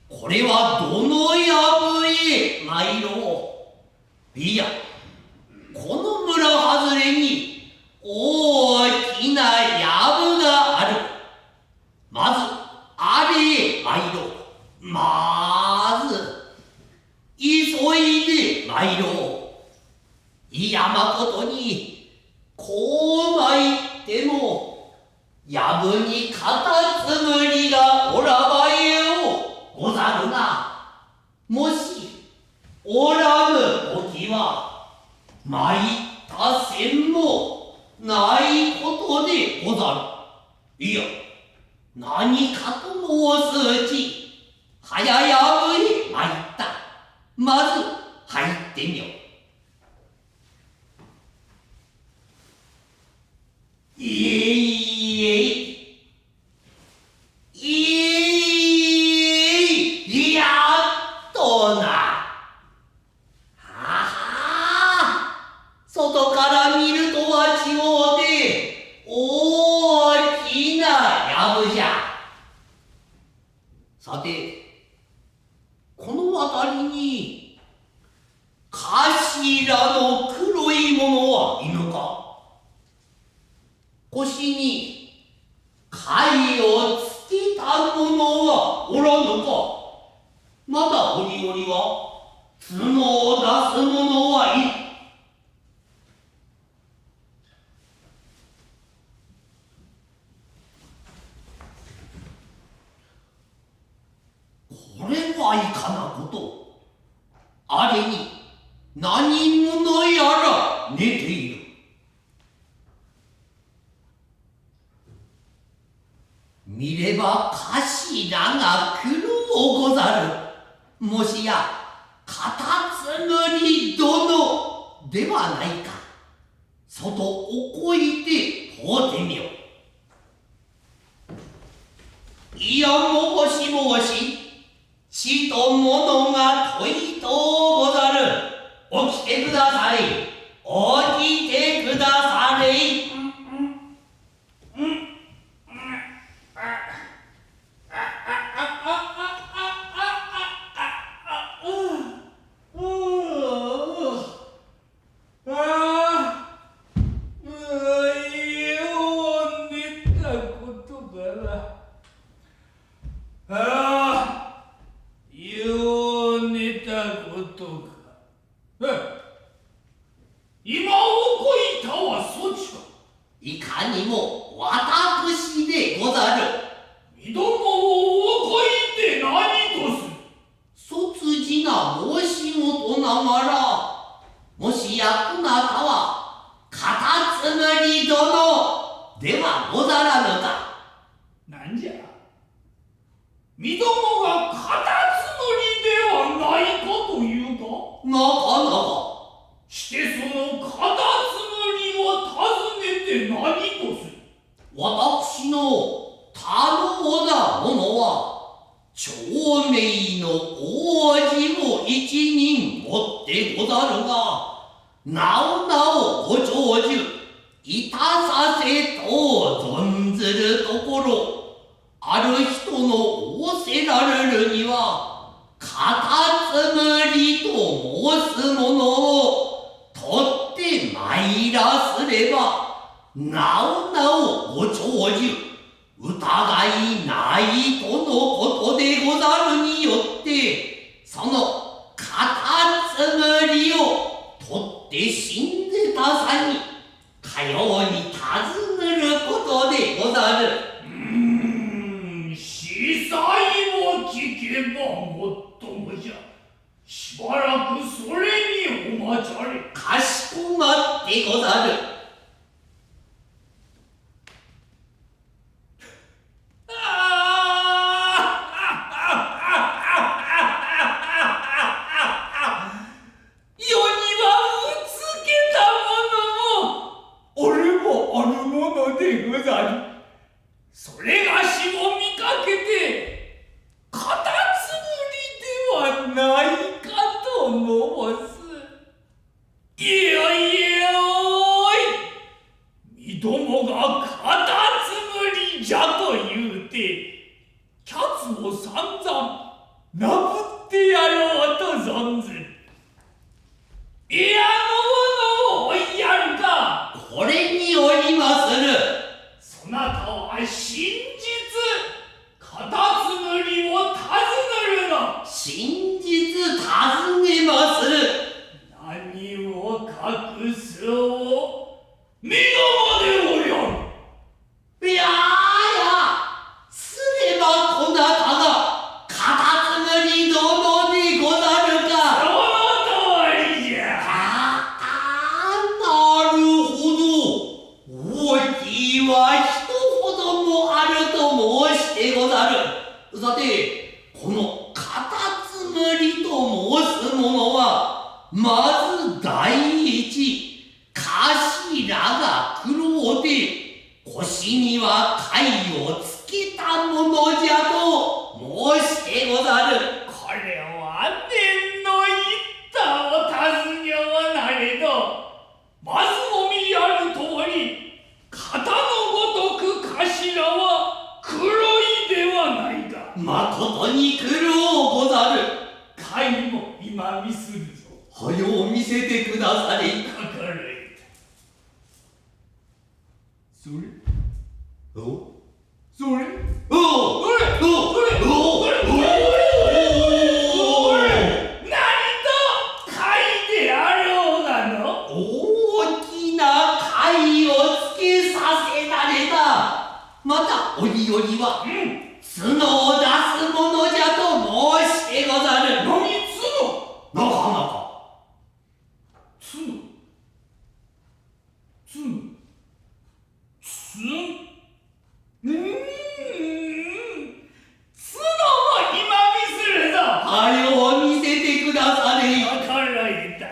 これはどのやぶへ参ろう。いや、この村外れに大きなやぶがある。まずあれへ参ろう。まず急いで参ろう。いやまことにこう参ってもやぶにカタツムリがおらばえようござるが、もしおらぬ時は参った線もないことでござる。いや、何かと申すうち、早やぶへ参った。まず入ってみよう。やっとな。外から見るとは違うで、大きなやぶじゃ。さて、この辺りに頭の黒いものはいぬか。腰に貝をつけたものはおらぬか。また折々は角を出すものはいる。これはいかなこと。あれに何者やら寝ている。見れば頭が黒うござる。もしやカタツムリ殿ではないか。外をこいて問うてみよう。いやもしもし、ちとものが問いとうござる。起きてください。起きてくだされ。あいかにも私でござる。身どもをこいて何とす。卒字な申し事ながら、もしやこなたはカタツムリ殿ではござらぬか。なんじゃ。身どもがカタツムリではないかというか。なかなか。してそのカタツムリを訪ねて何とする。私の頼んだものは、長命の王子を一人持ってござるが、なおなおご長寿いたさせと存ずるところ、ある人の仰せられるには、カタツムリと申すものを取ってまいらすれば、なおなおご長寿疑いないとのことでござるによって、そのカタツムリを取って死んでたさにかように尋ねることでござる。司祭を聞けばもっともじゃ。しばらくそれにお待ちあれ。かしこまってござる。それがしも見かけて、カタツムリではないかと申す。いやいやおい、身どもがカタツムリじゃと言うて、キャツを散々なぶってやろうと存ずる。いやのものを追いやるか。これにおりまする。そなたは真実カタツムリを尋ねるの。真実尋ねまする。何を隠そう身どもでおりゃる。いやすればこなたがカタツムリ殿でござるか。その通りじゃ。なるほど。大きいは人ほどもあると申してござる。さて、このカタツムリと申すものは、まず第一、頭が黒で、腰には貝をつけたものじゃと申してござる。これは念の言ったお尋ねはなれど、まずお見やる通り、型のごとく頭は黒いではないが。まことに苦労ござる。貝も今見するぞ。はよう見せてくだされ。かかられた。それおそれおそれおそれお何と貝であろうなの。大きな貝をつけさせられた。また折々は角を出すものじゃと申してござる。何角。なかなか角も今見するぞ。はよう見せてくだされ。わかられた。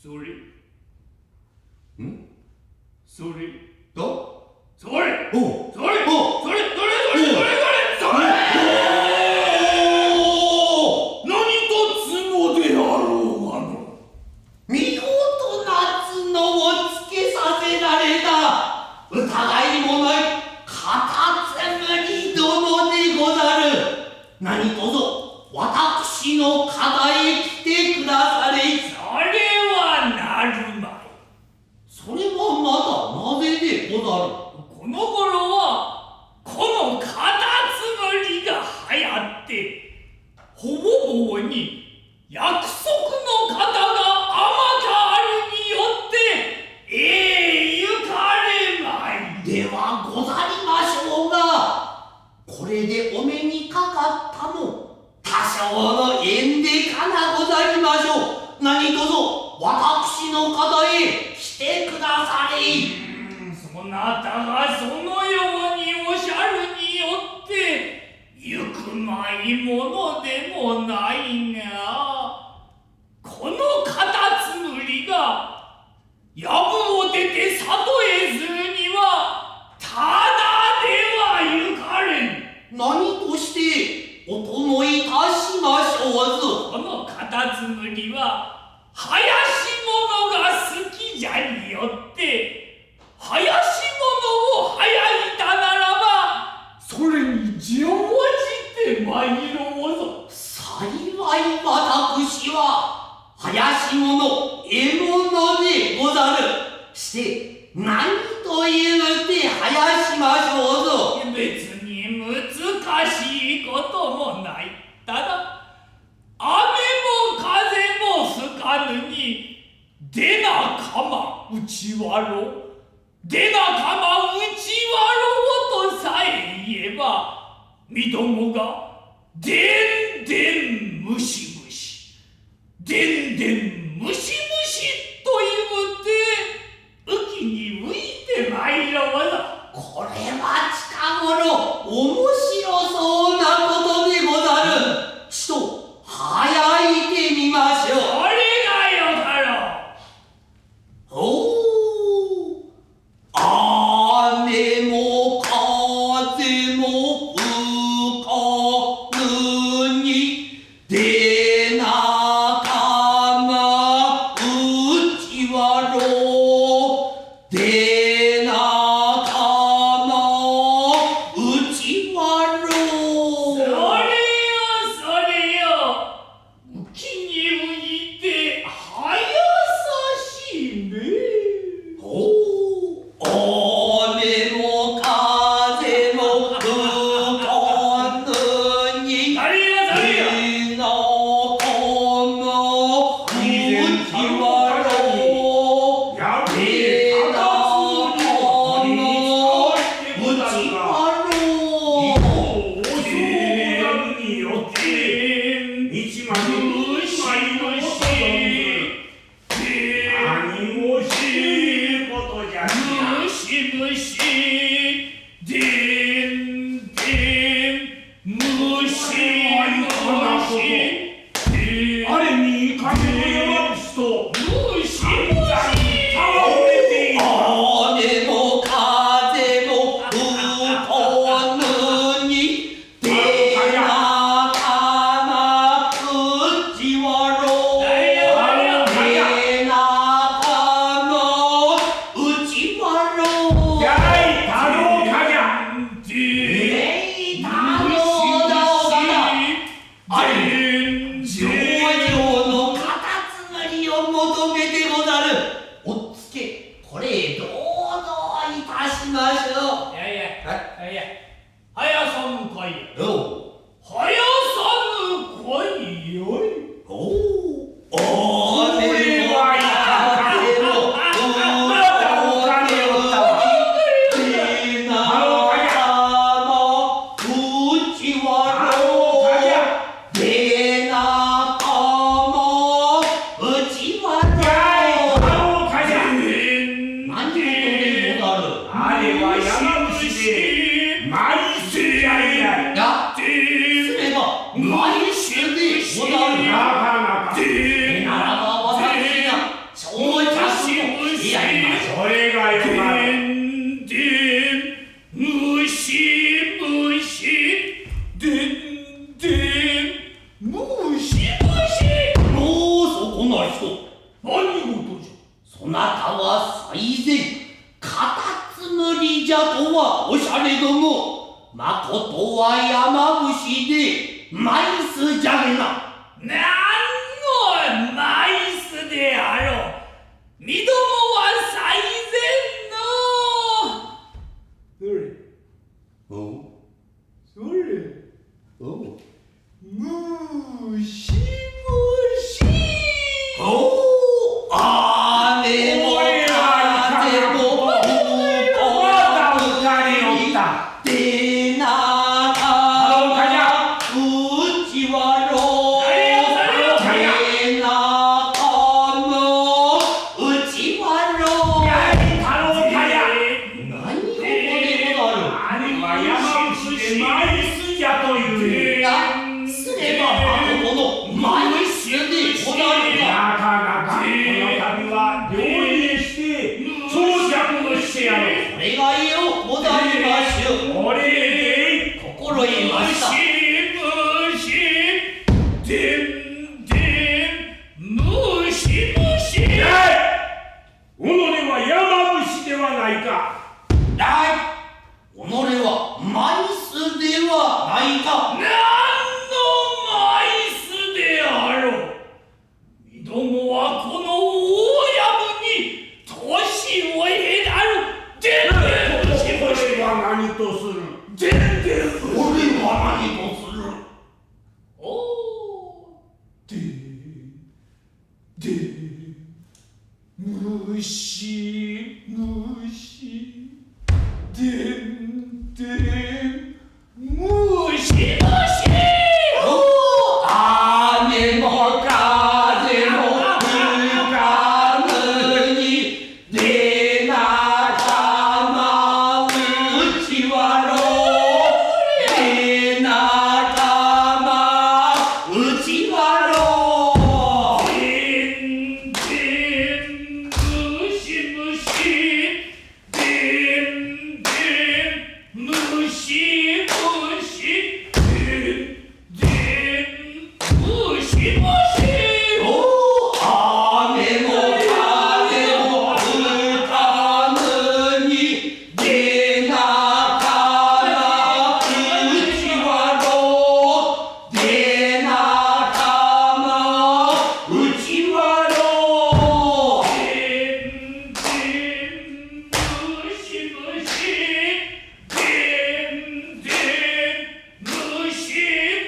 それそれとそれおそれおそれそれ何と角であろうがの。見事な角をつけさせられた。疑いもないカタツムリ殿でござる。何とぞ私の方へ来てくだされ。それはなるまい。それはまだなぜでござる。この頃はなたがそのようにおっしゃるによってゆくまいものでもないが、このカタツムリが藪を出て里へするにはただではゆかれん。何としてお供いたしましょうぞ。このカタツムリは生やし物が好きじゃによって生やし物を生やいたならばそれに乗じてまいろうぞ。幸い私は生やし物獲物でござる。して何と言うて生やしましょうぞ。別に難しいこともない。ただ雨も風も吹かぬに出なかまうちわろ出なかまうちわろうとさえ言えばみどもがでんでんむしむしでんでんむしむしと言うて雨季に浮いてまいろうぞ。これは近頃面白そうなことでござる。ちと早いてみましょう。それがよかろう。おお、雨も風も吹かぬに出なかまうちわろ出なかまうちわろ。それよ浮きに浮いて早さしめ。お雨も風も吹かぬに出なかまうちわろ出なかまうちわろ。むしむしでんでんむしむしあれに風の山伏とむしむし倒れている。雨も風も吹かぬに出なかまうちわろ出なかまうちわろ。やい太郎かじゃ。太郎だおかだ。あれ上々のカタツムリを求めてござる。おっつけこれどうぞいたしましょう。いやはやさぬかいや。よはやさぬかいよい。おお雨も風もまたお金をったわ。出なかまうちわろ出なかまうちわろ。太郎かじゃ。何事でござる。あれは山伏で埋伏じゃいやい。やすれば毎週でござる。なかなか。ならば私が長尺をしてやりましょう。それがよかろう。むしむしでんでんむしむし。もうそこな人、何事じゃ。そなたは最前カタツムリじゃとはおしゃれども、まことは山伏でマイスじゃげな。なんのマイスであろう。みどもは最善のおそれおむしむし。お雨も風も吹かぬに出なかまうちわろ心得ました。むしでんでんむしむし。己は山伏ではないか。己はマイスではないか。何のマイスであろう。身どもはこの大藪に年を得る。でんでんむしむしは何とする。でんでんむし俺は何とする。おーでむしむしでんでんむしむし。雨も風も吹かぬに出なたまうちわろ出なたまうちわろ。でんでんむしむしでんでんむしむしでんでんむしむし。雨も風も吹かぬに出なたまうちわろ出なたまうちわろ。でんでんむしむしでんでんむし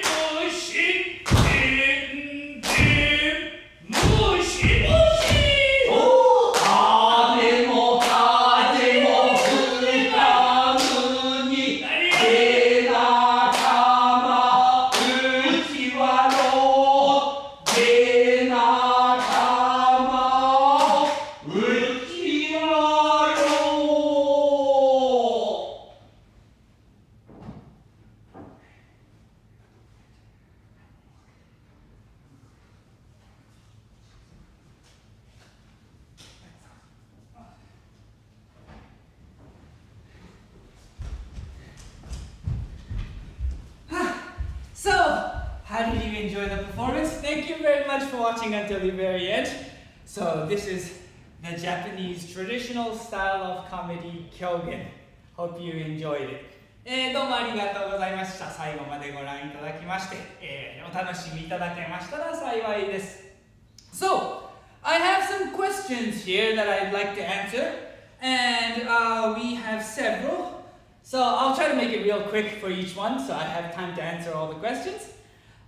むしでんでんむしむし。雨も風も吹かぬに出なたまうちわろ出なたまうちわろ。So, how did you enjoy the performance? Thank you very much for watching until the very end. So, this is the Japanese traditional style of comedy Kyogen. Hope you enjoyed it. どうもありがとうございました。最後までご覧いただきまして、お楽しみいただけましたら幸いです。So, I have some questions here that I'd like to answer, and we have several. So I'll try to make it real quick for each one, so I have time to answer all the questions.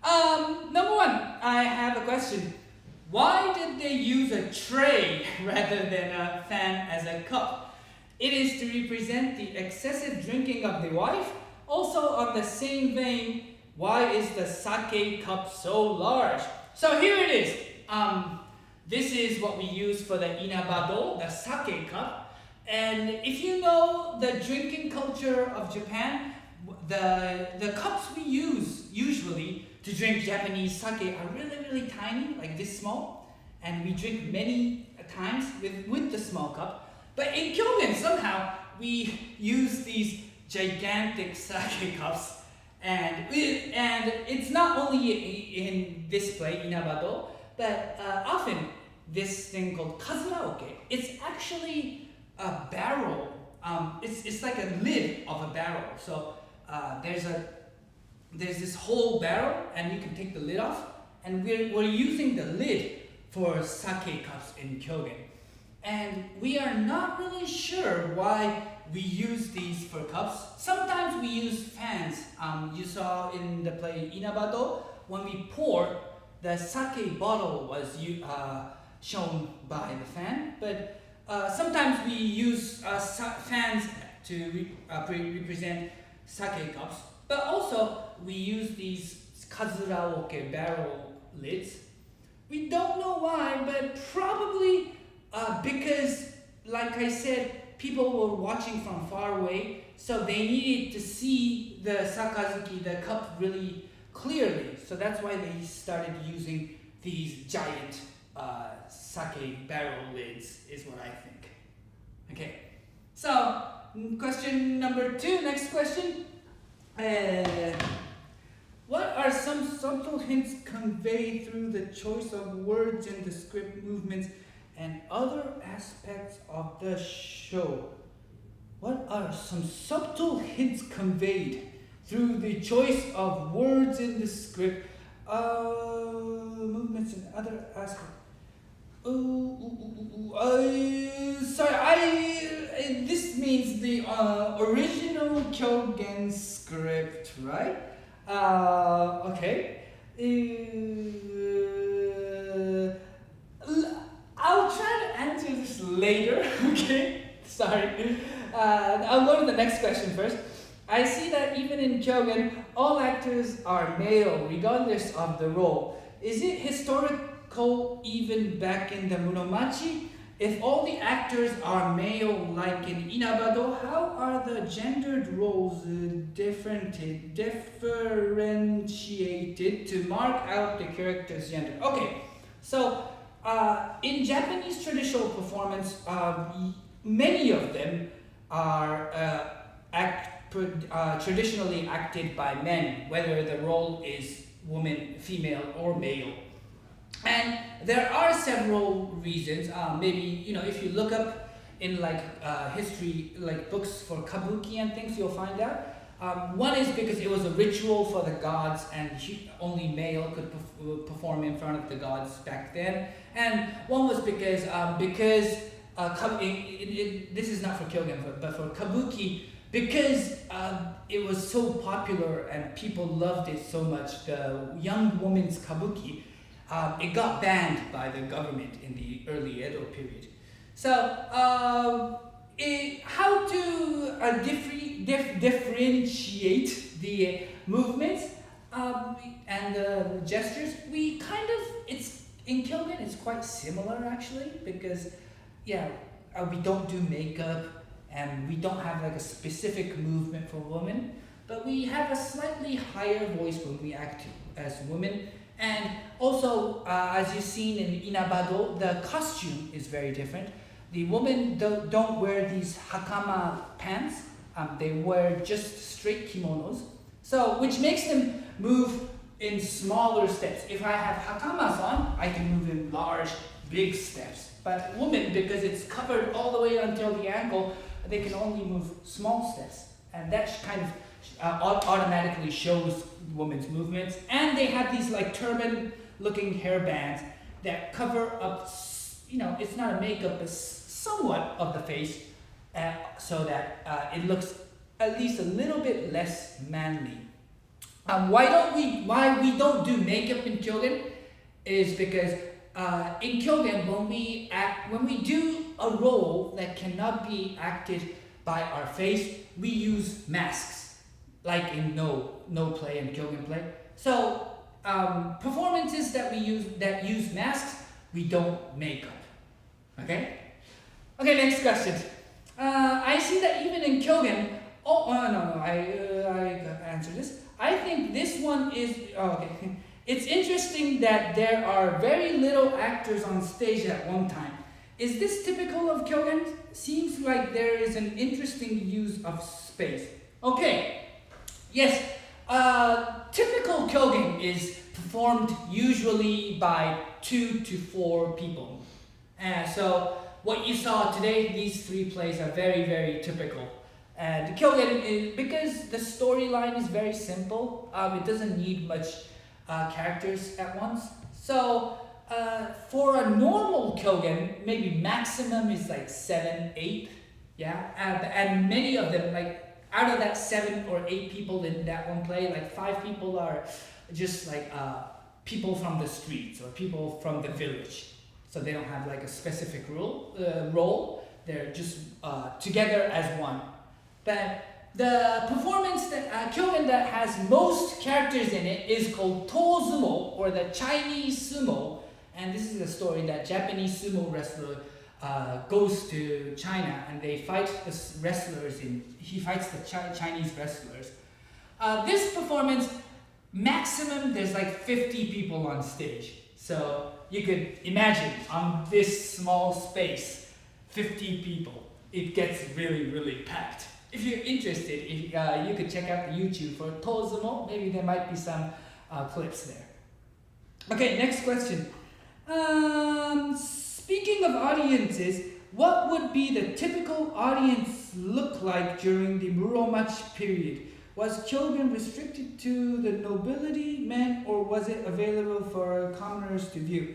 Number one, I have a question. Why did they use a tray rather than a fan as a cup? It is to represent the excessive drinking of the wife. Also, on the same vein, why is the sake cup so large? So here it is. This is what we use for the Inabado, the sake cup. And if you know the drinking culture of Japan, the cups we use usually to drink Japanese sake are really, really tiny, like this small. And we drink many times with the small cup. But in Kyogen, somehow, we use these gigantic sake cups. And it's not only in this play, Inabado, but often this thing called kazuraoke, it's actually a barrel. It's like a lid of a barrel. So there's this whole barrel, and you can take the lid off. And we're using the lid for sake cups in Kyogen. And we are not really sure why we use these for cups. Sometimes we use fans. You saw in the play Inabado, when we pour, the sake bottle was shown by the fan. But sometimes we use fans to represent sake cups. But also, we use these kazuraoke barrel lids. We don't know why, but probably because, like I said, people were watching from far away, so they needed to see the sakazuki, the cup, really clearly. So that's why they started using these giant sake barrel lids, is what I think. Okay, so question number 2, next question. What are some subtle hints conveyed through the choice of words in the script movements and other aspects of the show? What are some subtle hints conveyed through the choice of words in the script, movements and other aspects? This means the original Kyogen script, right? Okay. I'll try to answer this later, okay? Sorry. I'll go to the next question first. I see that even in Kyogen, all actors are male, regardless of the role. Is it historical even back in the Muromachi? If all the actors are male, like in Inabado, how are the gendered roles differentiated to mark out the character's gender? Okay, so in Japanese traditional performance, many of them are traditionally acted by men, whether the role is woman, female, or male. And there are several reasons. Maybe, if you look up in history, like books for kabuki and things, you'll find out. One is because it was a ritual for the gods, and only male could perform in front of the gods back then. And one was because this is not for Kyogen, but for kabuki, because it was so popular and people loved it so much, the young woman's kabuki, it got banned by the government in the early Edo period. So, how to differentiate the movements and the gestures? In Kyogen, it's quite similar actually, because we don't do makeup and we don't have a specific movement for women, but we have a slightly higher voice when we act as women. And also, as you've seen in Inabado, the costume is very different. The women don't wear these hakama pants. They wear just straight kimonos. So, which makes them move in smaller steps. If I have hakamas on, I can move in large, big steps. But women, because it's covered all the way until the ankle, they can only move small steps. And that kind of automatically shows women's movements. And they have these turban-looking hair bands that cover up, it's not a makeup, but somewhat of the face, so that it looks at least a little bit less manly. Why we don't do makeup in Kyogen is because in Kyogen, when we do a role that cannot be acted by our face, we use masks, like in no play and Kyogen play. So performances that use masks, we don't make up. Okay, next question. I see that even in Kyogen, I answered this. I think this one is, okay. It's interesting that there are very little actors on stage at one time. Is this typical of Kyogen? Seems like there is an interesting use of space. Okay, yes, typical Kyogen is performed usually by 2 to 4 people. So what you saw today, these 3 plays are very, very typical. And Kyogen is, because the storyline is very simple, it doesn't need much characters at once. So for a normal Kyogen, maybe maximum is 7, 8, and many of them, out of that 7 or 8 people in that one play, 5 people are just people from the streets or people from the village. So they don't have a specific role. They're just together as one. But the performance that Kyogen that has most characters in it is called Tozumo, or the Chinese sumo. And this is a story that Japanese sumo wrestler goes to China and they fight the wrestlers. He fights the Chinese wrestlers. This performance, maximum there's 50 people on stage. So you could imagine on this small space, 50 people. It gets really, really packed. if you're interested, you could check out the YouTube for Tozumo. Maybe there might be some clips there. Okay, next question. Speaking of audiences, what would be the typical audience look like during the Muromachi period? Was Kyogen restricted to the nobility, men, or was it available for commoners to view?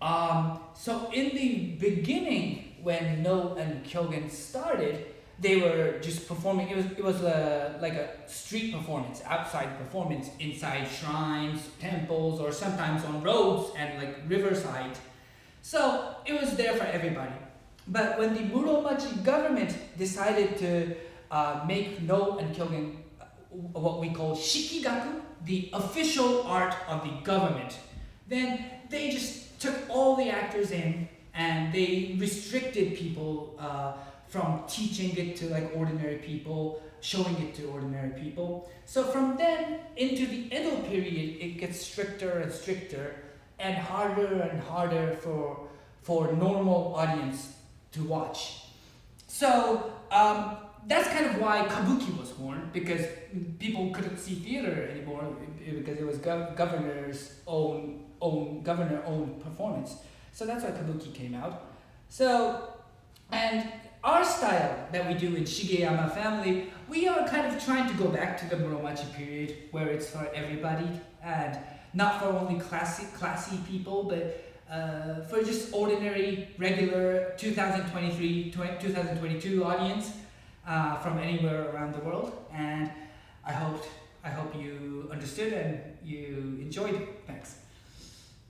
So in the beginning, when No and Kyogen started, they were just performing. It was like a street performance, outside performance, inside shrines, temples, or sometimes on roads and like riverside. So it was there for everybody. But when the Muromachi government decided to make No and Kyogen what we call shikigaku, the official art of the government, then they just took all the actors in and they restricted people from teaching it to like ordinary people, showing it to ordinary people. So from then into the Edo period, it gets stricter and stricter and harder for normal audience to watch. So that's kind of why Kabuki was born, because people couldn't see theater anymore because it was governor's governor-owned performance. So that's why Kabuki came out. So, and our style that we do in Shigeyama family, we are kind of trying to go back to the Muromachi period where it's for everybody and not for only classy people, but for just ordinary, regular 2023, 2022 audience from anywhere around the world. And I hope you understood and you enjoyed it. Thanks.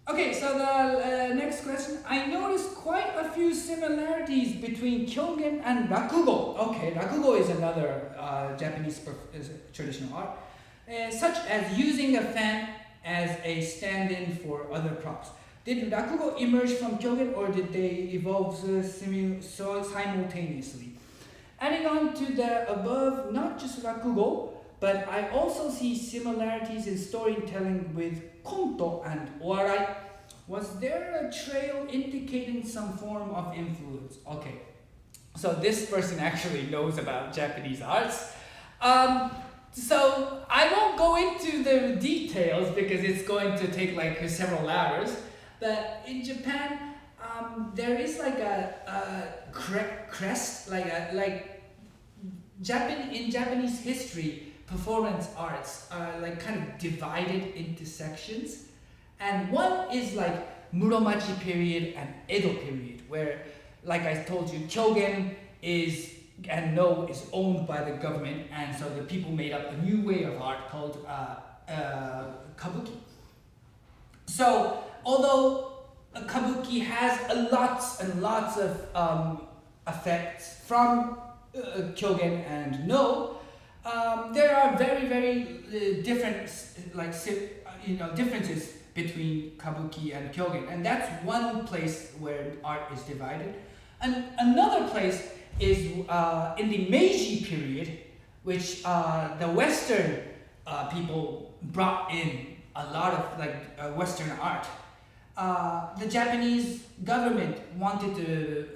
Okay, so the next question. I noticed quite a few similarities between Kyogen and Rakugo. Okay, Rakugo is another Japanese traditional art, such as using a fan as a stand-in for other props. Did Rakugo emerge from Kyogen or did they evolve simultaneously? Adding on to the above, not just Rakugo, but I also see similarities in storytelling with Konto and Owarai. Was there a trail indicating some form of influence? Okay, so this person actually knows about Japanese arts. So I won't go into the details because it's going to take like several hours. But in Japan, there is like a crest, in Japanese history, performance arts are like kind of divided into sections. And one is like Muromachi period and Edo period, where, like I told you, Kyogen and No is owned by the government, and so the people made up a new way of art called Kabuki. So, although Kabuki has lots and lots of effects from Kyogen and No, there are very, very different, differences between Kabuki and Kyogen, and that's one place where art is divided. And another place is in the Meiji period, which the Western people brought in a lot of Western art. The Japanese government wanted to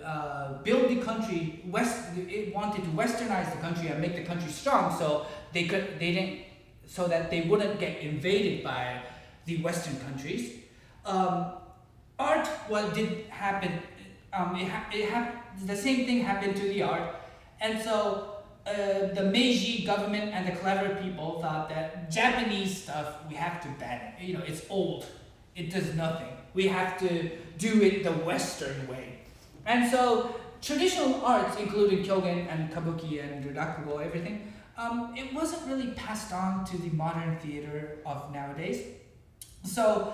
build the country. It wanted to Westernize the country and make the country strong, so so that they wouldn't get invaded by the Western countries. Art, did happen. The same thing happened to the art, and so the Meiji government and the clever people thought that Japanese stuff we have to ban it. It's old. It does nothing. We have to do it the Western way. And so traditional arts, including Kyogen and Kabuki and Rakugo, everything, it wasn't really passed on to the modern theater of nowadays. So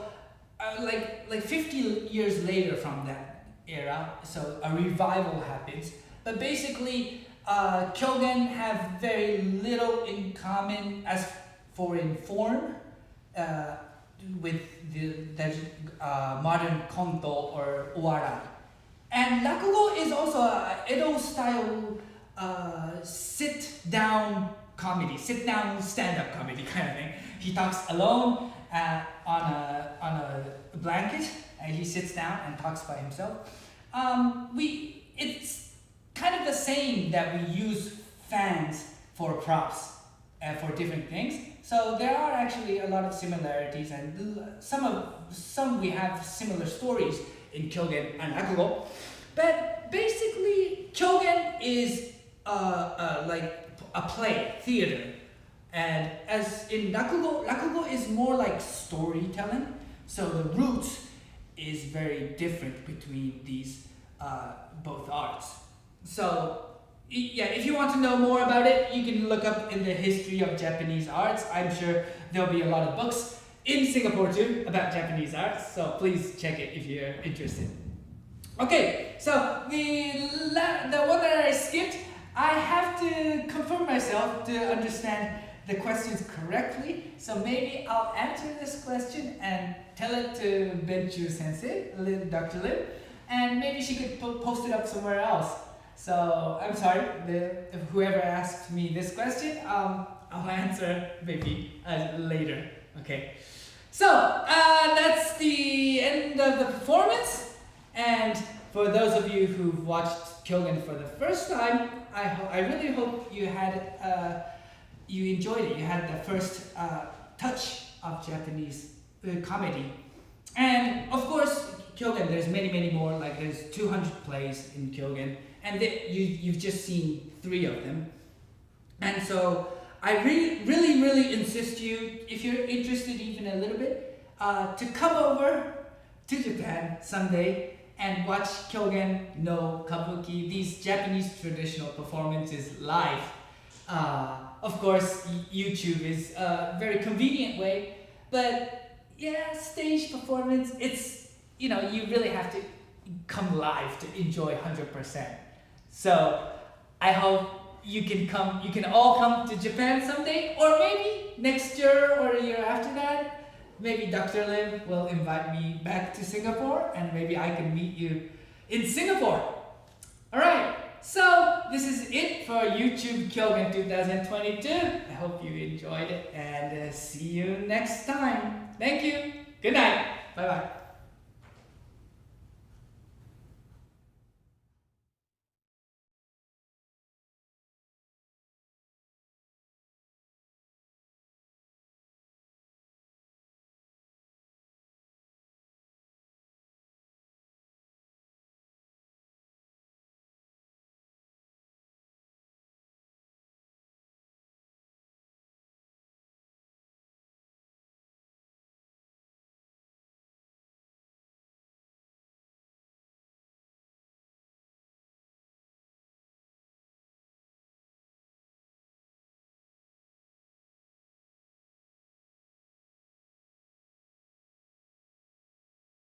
like 50 years later from that era, so a revival happens. But basically, Kyogen have very little in common as for in form with the modern Konto or Owarai. And Rakugo is also a Edo style sit-down comedy, sit-down stand-up comedy kind of thing. He talks alone on a blanket, and he sits down and talks by himself. It's kind of the same that we use fans for props for different things. So there are actually a lot of similarities, and some we have similar stories in Kyogen and Rakugo. But basically, Kyogen is like a play, theater. And as in Rakugo is more like storytelling. So the roots is very different between these both arts. So yeah, if you want to know more about it, you can look up in the history of Japanese arts. I'm sure there'll be a lot of books in Singapore too about Japanese arts. So please check it if you're interested. Okay, so the one that I skipped, I have to confirm myself to understand the questions correctly. So maybe I'll answer this question and tell it to Benchu Sensei, Dr. Lim, and maybe she could post it up somewhere else. So I'm sorry, whoever asked me this question, I'll answer maybe later. Okay. So that's the end of the performance. And for those of you who've watched Kyogen for the first time, I really hope you had you enjoyed it. You had the first touch of Japanese comedy. And of course, Kyogen, there's many more. Like there's 200 plays in Kyogen, and you've just seen 3 of them. And so I really insist you, if you're interested even a little bit, to come over to Japan someday and watch Kyogen no Kabuki, these Japanese traditional performances live. Of course, YouTube is a very convenient way, but yeah, stage performance, it's, you really have to come live to enjoy 100%. So I hope you can all come to Japan someday, or maybe next year or a year after that. Maybe Dr. Lim will invite me back to Singapore, and maybe I can meet you in Singapore. Alright, so this is it for YouTube Kyogen 2022. I hope you enjoyed it, and see you next time. Thank you. Good night. Bye-bye.